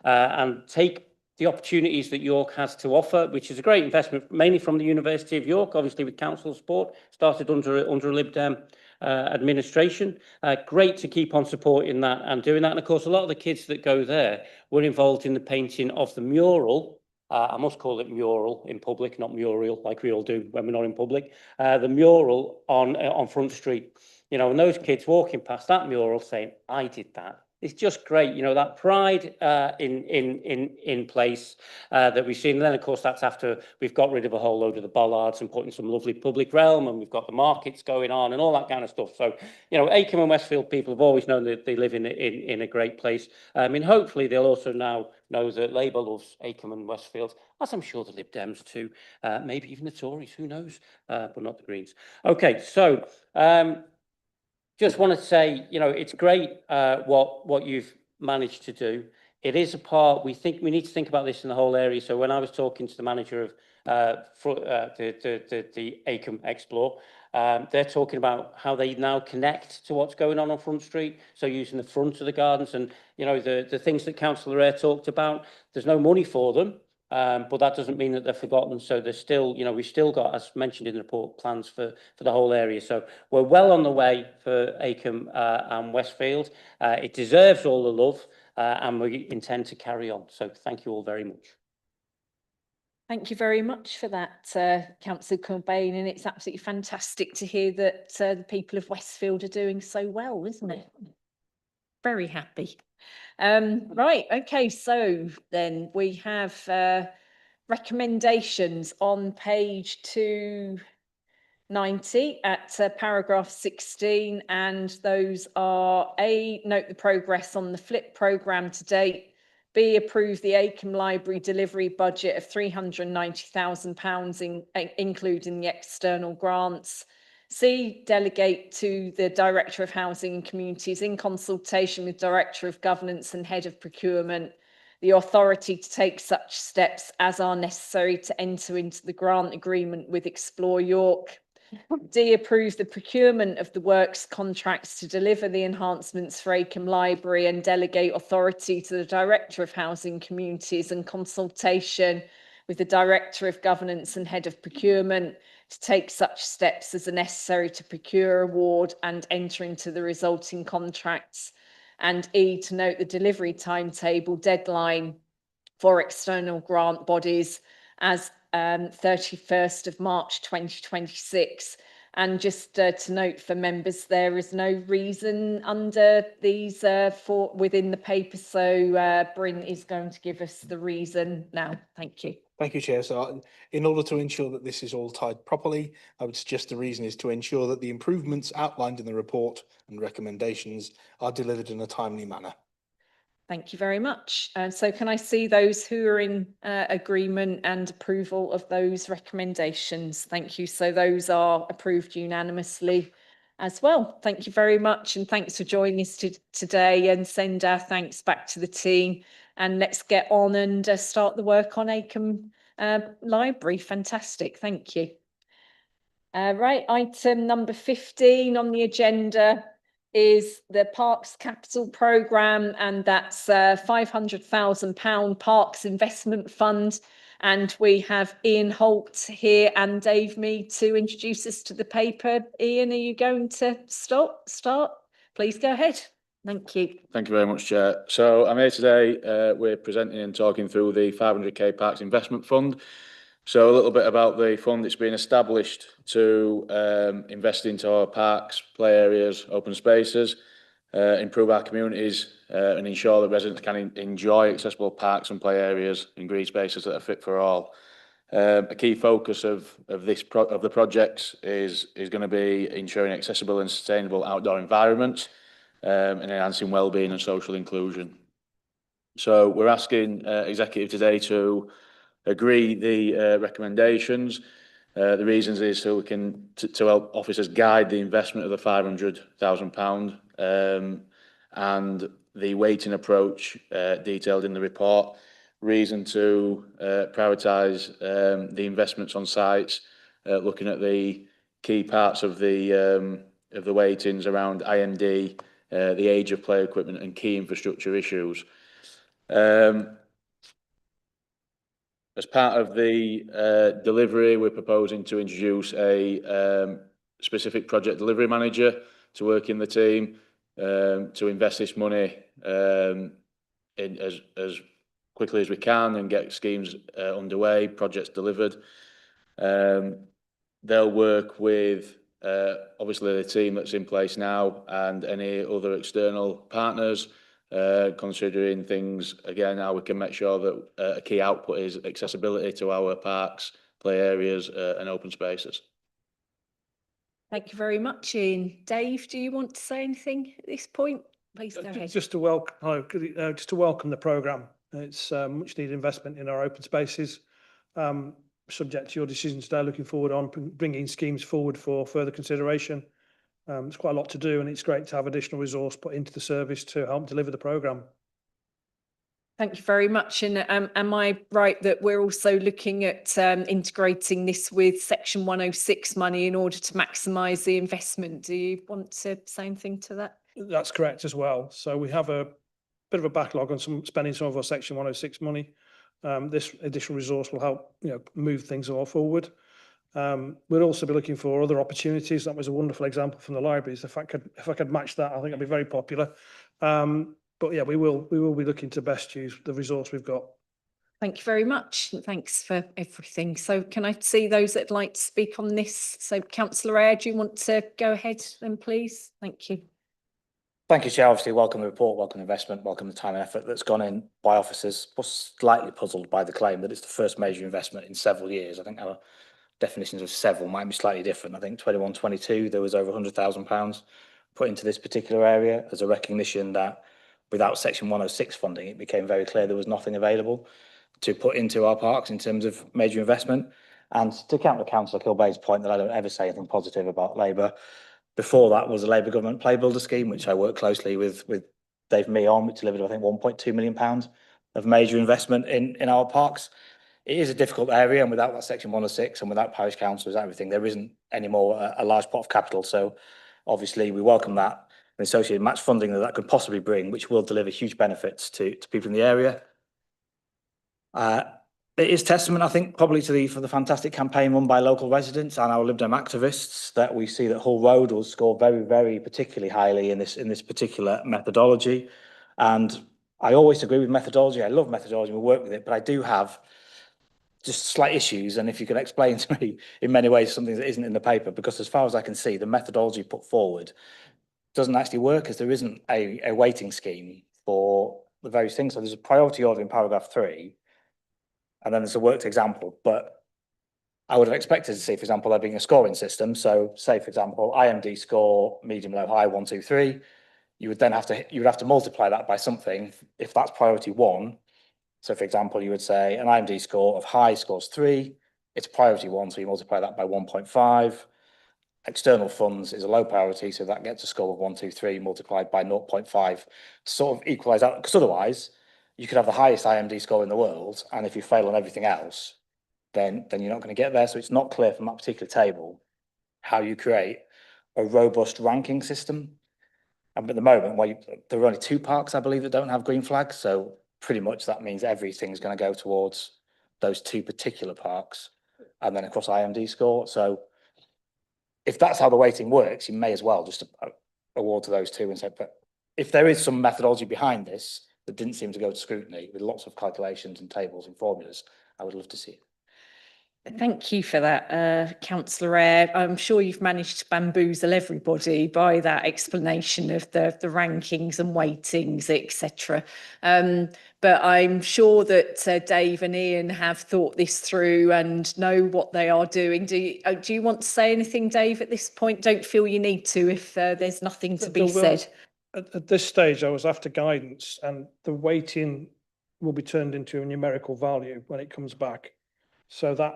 and take the opportunities that York has to offer, which is a great investment, mainly from the University of York, obviously with council support, started under a Lib Dem administration. Great to keep on supporting that and doing that. And of course, a lot of the kids that go there were involved in the painting of the mural. I must call it mural in public, not murial, like we all do when we're not in public. The mural on Front Street. You know, and those kids walking past that mural saying, I did that. It's just great, you know, that pride in place that we've seen. And then, of course, that's after we've got rid of a whole load of the bollards and put in some lovely public realm, and we've got the markets going on and all that kind of stuff. So, you know, Acomb and Westfield people have always known that they live in a great place. I mean, hopefully they'll also now know that Labour loves Acomb and Westfield, as I'm sure the Lib Dems too, maybe even the Tories, who knows, but not the Greens. Okay, so just want to say, you know, it's great what you've managed to do. It is a part, we need to think about this in the whole area. So when I was talking to the manager of the Acomb Explore, they're talking about how they now connect to what's going on Front Street. So using the front of the gardens and, you know, the things that Councillor Eyre talked about, there's no money for them. But that doesn't mean that they're forgotten. So there's still, you know, we've still got, as mentioned in the report, plans for the whole area. So we're well on the way for Acomb and Westfield. It deserves all the love and we intend to carry on. So thank you all very much. Thank you very much for that, Councillor Cobain, and it's absolutely fantastic to hear that the people of Westfield are doing so well, isn't it? Very happy. Right, okay, so then we have recommendations on page 290 at paragraph 16, and those are A, note the progress on the FLIP programme to date, B, approve the Acomb Library delivery budget of £390,000, including the external grants. C, delegate to the Director of Housing and Communities in consultation with Director of Governance and Head of Procurement the authority to take such steps as are necessary to enter into the grant agreement with Explore York. D, approve the procurement of the works contracts to deliver the enhancements for Acomb Library and delegate authority to the Director of Housing Communities and consultation with the Director of Governance and Head of Procurement to take such steps as are necessary to procure, award and enter into the resulting contracts. And E, to note the delivery timetable deadline for external grant bodies as 31st of March 2026. And just to note for members, there is no reason under these within the paper. So Bryn is going to give us the reason now. Thank you. Thank you, Chair. So in order to ensure that this is all tied properly, I would suggest the reason is to ensure that the improvements outlined in the report and recommendations are delivered in a timely manner. Thank you very much. So can I see those who are in agreement and approval of those recommendations? Thank you. So those are approved unanimously as well. Thank you very much. And thanks for joining us today, and send our thanks back to the team. And let's get on and start the work on Acomb Library. Fantastic. Thank you. Right, item number 15 on the agenda is the Parks Capital Programme, and that's £500,000 Parks Investment Fund. And we have Ian Holt here and Dave Mead to introduce us to the paper. Ian, are you going to start? Please go ahead. Thank you. Thank you very much, Chair. So I'm here today, we're presenting and talking through the 500k Parks Investment Fund. So a little bit about the fund. It's been established to invest into our parks, play areas, open spaces, improve our communities and ensure that residents can enjoy accessible parks and play areas and green spaces that are fit for all. A key focus of the projects is going to be ensuring accessible and sustainable outdoor environments and enhancing wellbeing and social inclusion. So we're asking executive today to agree the recommendations. The reasons is so we can to help officers guide the investment of the £500,000 and the weighting approach detailed in the report. Reason to prioritise the investments on sites, looking at the key parts of the weightings around IND, the age of play equipment and key infrastructure issues. As part of the delivery, we're proposing to introduce a specific project delivery manager to work in the team to invest this money in as quickly as we can and get schemes underway, projects delivered. They'll work with obviously the team that's in place now and any other external partners, considering things, again, how we can make sure that a key output is accessibility to our parks, play areas and open spaces. Thank you very much, Ian. Dave, do you want to say anything at this point? Please go ahead. Just to welcome the programme. It's much needed investment in our open spaces. Subject to your decision today, looking forward on bringing schemes forward for further consideration. There's quite a lot to do, and it's great to have additional resource put into the service to help deliver the programme. Thank you very much. And am I right that we're also looking at integrating this with Section 106 money in order to maximise the investment? Do you want to say anything to that? That's correct as well. So we have a bit of a backlog on spending some of our Section 106 money. This additional resource will help move things all forward. We'll also be looking for other opportunities. That was a wonderful example from the libraries. If I could match that, I think I'd be very popular. But yeah, we will be looking to best use the resource we've got. Thank you very much. And thanks for everything. So can I see those that'd like to speak on this? So Councillor Eyre, do you want to go ahead then, please? Thank you. Thank you, Chair. Obviously, welcome the report, welcome the investment, welcome the time and effort that's gone in by officers. Was slightly puzzled by the claim that it's the first major investment in several years. I think our definitions of several might be slightly different. I think 21-22, there was over £100,000 put into this particular area as a recognition that without Section 106 funding, it became very clear there was nothing available to put into our parks in terms of major investment. And to counter Councillor Kilbay's point that I don't ever say anything positive about Labour, before that was a Labour government play builder scheme, which I worked closely with Dave Mee on, which delivered, I think, £1.2 million of major investment in our parks. It is a difficult area, and without that Section 106 and without parish councils, everything, there isn't anymore a large pot of capital. So obviously we welcome that and associated match funding that could possibly bring, which will deliver huge benefits to people in the area. It is testament, I think, probably to the fantastic campaign run by local residents and our Lib Dem activists that we see that Hull Road will score very, very particularly highly in this particular methodology. And I always agree with methodology. I love methodology. We work with it, but I do have just slight issues. And if you can explain to me in many ways something that isn't in the paper, because as far as I can see, the methodology put forward doesn't actually work, as there isn't a weighting scheme for the various things. So there's a priority order in paragraph 3. And then there's a worked example, but I would have expected to see, for example, there being a scoring system. So say, for example, IMD score, medium, low, high, 1, 2, 3. You would then have to multiply that by something if that's priority 1. So for example, you would say an IMD score of high scores 3, it's priority 1, so you multiply that by 1.5. External funds is a low priority, so that gets a score of 1, 2, 3 multiplied by 0.5 to sort of equalize out, because otherwise you could have the highest IMD score in the world, and if you fail on everything else, then you're not going to get there. So it's not clear from that particular table how you create a robust ranking system. And at the moment, there are only 2 parks, I believe, that don't have green flags. So pretty much that means everything's going to go towards those 2 particular parks, and then across IMD score. So if that's how the weighting works, you may as well just award to those 2 and say, but if there is some methodology behind this that didn't seem to go to scrutiny with lots of calculations and tables and formulas, I would love to see it. Thank you for that, Councillor Eyre. I'm sure you've managed to bamboozle everybody by that explanation of the rankings and weightings, etc. But I'm sure that Dave and Ian have thought this through and know what they are doing. Do you want to say anything, Dave, at this point? Don't feel you need to if there's nothing to be said. At this stage, I was after guidance, and the weighting will be turned into a numerical value when it comes back. So that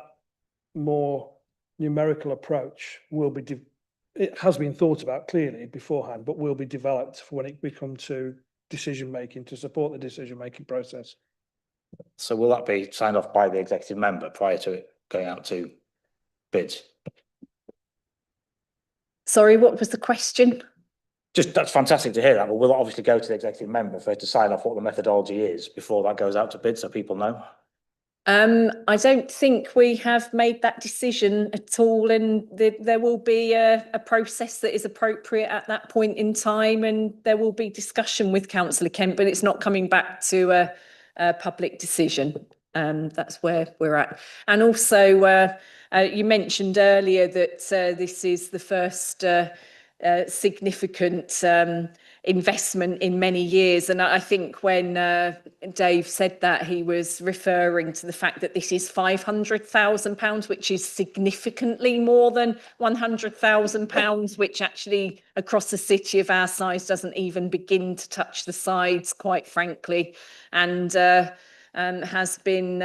more numerical approach will be, it has been thought about clearly beforehand, but will be developed when it becomes to decision making, to support the decision making process. So will that be signed off by the executive member prior to it going out to bids? Sorry, what was the question? Just, that's fantastic to hear that, but will it obviously go to the executive member for her to sign off what the methodology is before that goes out to bid, so people know? I don't think we have made that decision at all, and there will be a process that is appropriate at that point in time, and there will be discussion with Councillor Kent, but it's not coming back to a public decision. That's where we're at. And also, you mentioned earlier that this is the first significant investment in many years, and I think when Dave said that, he was referring to the fact that this is £500,000, which is significantly more than £100,000, which actually across a city of our size doesn't even begin to touch the sides, quite frankly, and has been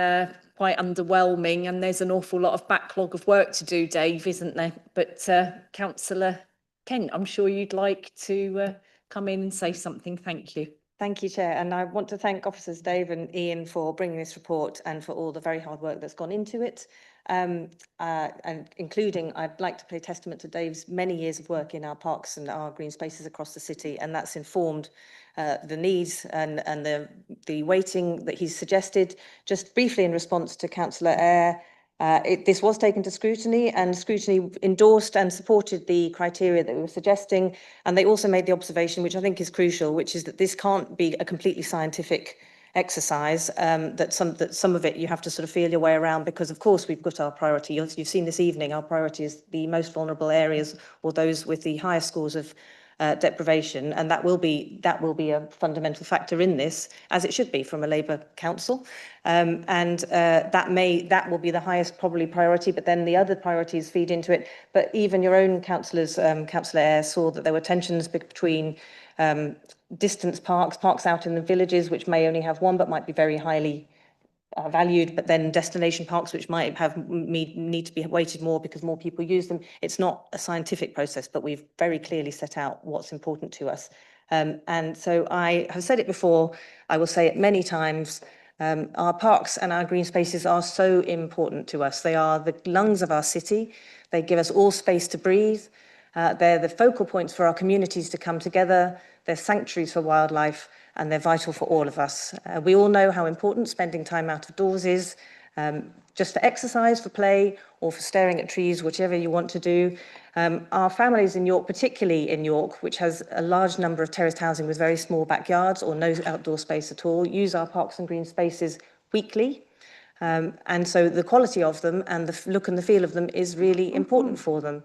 quite underwhelming, and there's an awful lot of backlog of work to do, Dave, isn't there? But Councillor Kent, I'm sure you'd like to come in and say something. Thank you. Thank you, Chair. And I want to thank Officers Dave and Ian for bringing this report and for all the very hard work that's gone into it. And including, I'd like to pay testament to Dave's many years of work in our parks and our green spaces across the city, and that's informed the needs and the weighting that he's suggested. Just briefly in response to Councillor Eyre, this was taken to scrutiny, and scrutiny endorsed and supported the criteria that we were suggesting. And they also made the observation, which I think is crucial, which is that this can't be a completely scientific exercise, that some of it you have to sort of feel your way around, because of course we've got our priority. You've seen this evening, our priority is the most vulnerable areas, or those with the highest scores of deprivation, and that will be a fundamental factor in this, as it should be from a Labour council, and that will be the highest probably priority, but then the other priorities feed into it. But even your own councillors, Councillor Eyre, saw that there were tensions between distance parks out in the villages, which may only have one but might be very highly valued, but then destination parks which might need to be weighted more because more people use them. It's not a scientific process, but we've very clearly set out what's important to us. And so I have said it before, I will say it many times, our parks and our green spaces are so important to us. They are the lungs of our city. They give us all space to breathe. They're the focal points for our communities to come together. They're sanctuaries for wildlife, and they're vital for all of us. We all know how important spending time out of doors is, just for exercise, for play, or for staring at trees, whichever you want to do. Our families in York, particularly in York, which has a large number of terraced housing with very small backyards or no outdoor space at all, use our parks and green spaces weekly. And so the quality of them and the look and the feel of them is really important for them.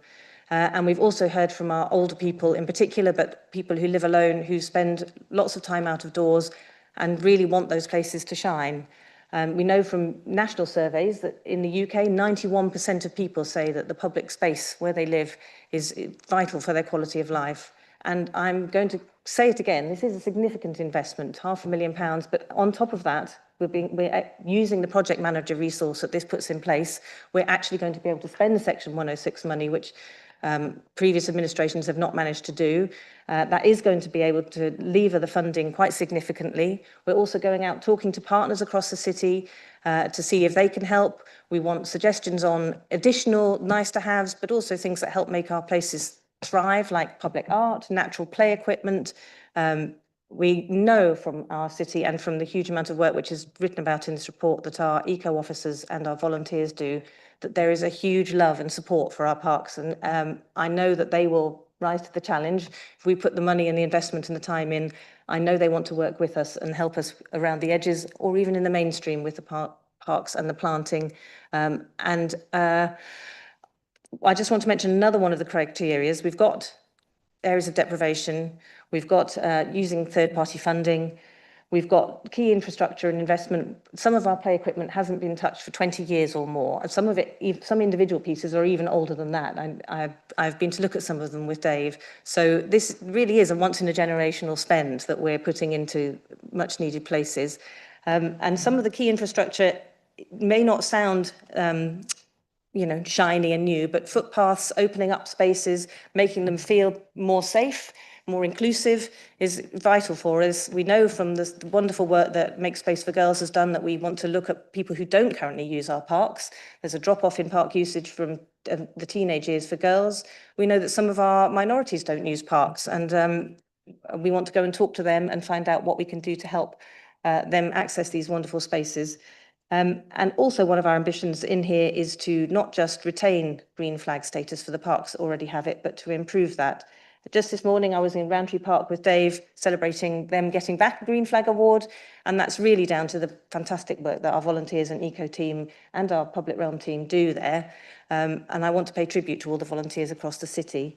And we've also heard from our older people in particular, but people who live alone, who spend lots of time out of doors and really want those places to shine. We know from national surveys that in the UK, 91% of people say that the public space where they live is vital for their quality of life. And I'm going to say it again, this is a significant investment, £500,000, but on top of that, we're using the project manager resource that this puts in place. We're actually going to be able to spend Section 106 money, which previous administrations have not managed to do. That is going to be able to lever the funding quite significantly. We're also going out talking to partners across the city to see if they can help. We want suggestions on additional nice to haves, but also things that help make our places thrive, like public art, natural play equipment. We know from our city and from the huge amount of work which is written about in this report that our eco officers and our volunteers do, that there is a huge love and support for our parks. And I know that they will rise to the challenge. If we put the money and the investment and the time in, I know they want to work with us and help us around the edges or even in the mainstream with the parks and the planting. I just want to mention another one of the criteria. We've got areas of deprivation, we've got using third-party funding, we've got key infrastructure and investment. Some of our play equipment hasn't been touched for 20 years or more. And some of it, some individual pieces are even older than that. I've been to look at some of them with Dave. So this really is a once-in-a-generational spend that we're putting into much-needed places. And some of the key infrastructure may not sound shiny and new, but footpaths, opening up spaces, making them feel more safe, more inclusive is vital for us. We know from the wonderful work that Make Space for Girls has done that we want to look at people who don't currently use our parks. There's a drop-off in park usage from the teenage years for girls. We know that some of our minorities don't use parks, and we want to go and talk to them and find out what we can do to help them access these wonderful spaces. And also one of our ambitions in here is to not just retain green flag status for the parks that already have it, but to improve that. Just this morning, I was in Roundtree Park with Dave, celebrating them getting back a Green Flag Award, and that's really down to the fantastic work that our volunteers and eco team and our public realm team do there. And I want to pay tribute to all the volunteers across the city.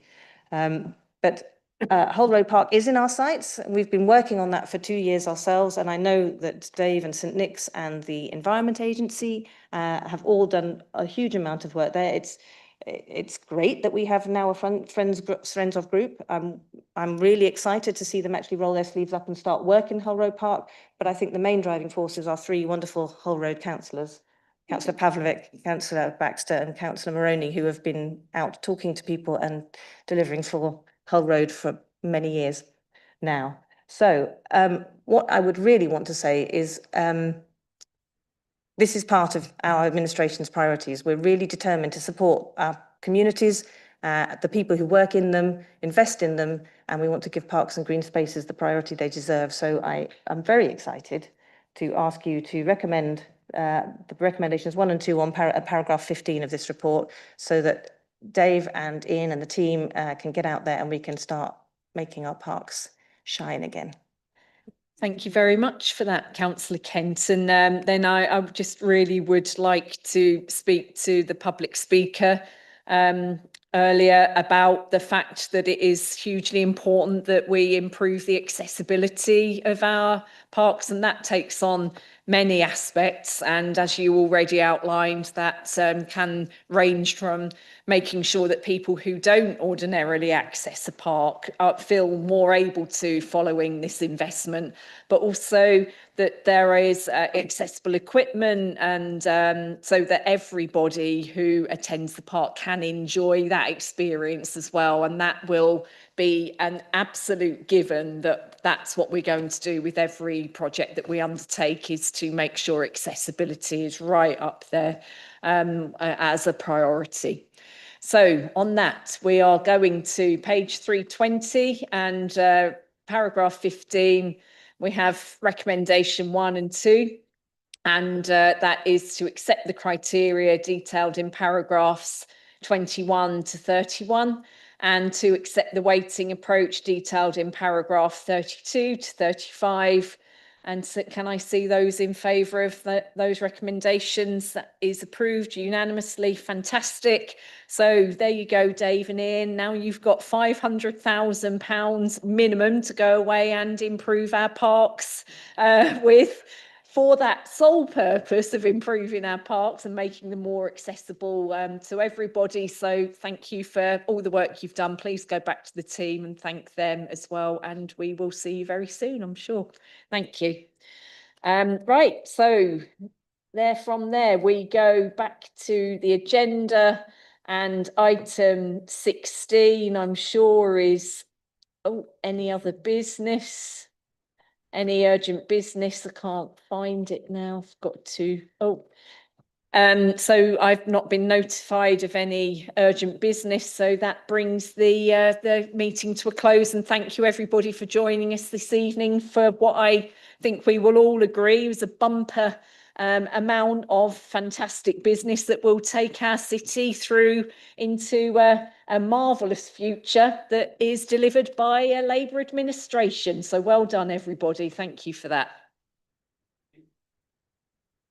Hull Road Park is in our sights. We've been working on that for 2 years ourselves, and I know that Dave and St Nick's and the Environment Agency have all done a huge amount of work there. It's great that we have now a friends of group. I'm really excited to see them actually roll their sleeves up and start work in Hull Road Park. But I think the main driving forces are three wonderful Hull Road councillors, Councillor Pavlovic, Councillor Baxter and Councillor Moroney, who have been out talking to people and delivering for Hull Road for many years now. So what I would really want to say is this is part of our administration's priorities. We're really determined to support our communities, the people who work in them, invest in them, and we want to give parks and green spaces the priority they deserve. So I am very excited to ask you to recommend the recommendations 1 and 2 on paragraph 15 of this report, so that Dave and Ian and the team can get out there and we can start making our parks shine again. Thank you very much for that, Councillor Kent. And then I just really would like to speak to the public speaker earlier about the fact that it is hugely important that we improve the accessibility of our parks, and that takes on many aspects. And as you already outlined, that can range from making sure that people who don't ordinarily access a park feel more able to following this investment, but also that there is accessible equipment, and so that everybody who attends the park can enjoy that experience as well. And that will be an absolute given, that that's what we're going to do with every project that we undertake, is to make sure accessibility is right up there as a priority. So on that, we are going to page 320 and paragraph 15. We have recommendation 1 and 2, and that is to accept the criteria detailed in paragraphs 21 to 31, and to accept the weighting approach detailed in paragraph 32 to 35. And so can I see those in favour of those recommendations? That is approved unanimously. Fantastic. So there you go, Dave and Ian. Now you've got £500,000 minimum to go away and improve our parks for that sole purpose of improving our parks and making them more accessible to everybody. So thank you for all the work you've done. Please go back to the team and thank them as well. And we will see you very soon, I'm sure. Thank you. Right, so from there we go back to the agenda, and item 16, I'm sure, is any other business. Any urgent business? I can't find it now. I've got to. So I've not been notified of any urgent business. So that brings the meeting to a close. And thank you everybody for joining us this evening for what I think we will all agree was a bumper amount of fantastic business that will take our city through into a marvellous future that is delivered by a Labour administration. So well done, everybody. Thank you for that.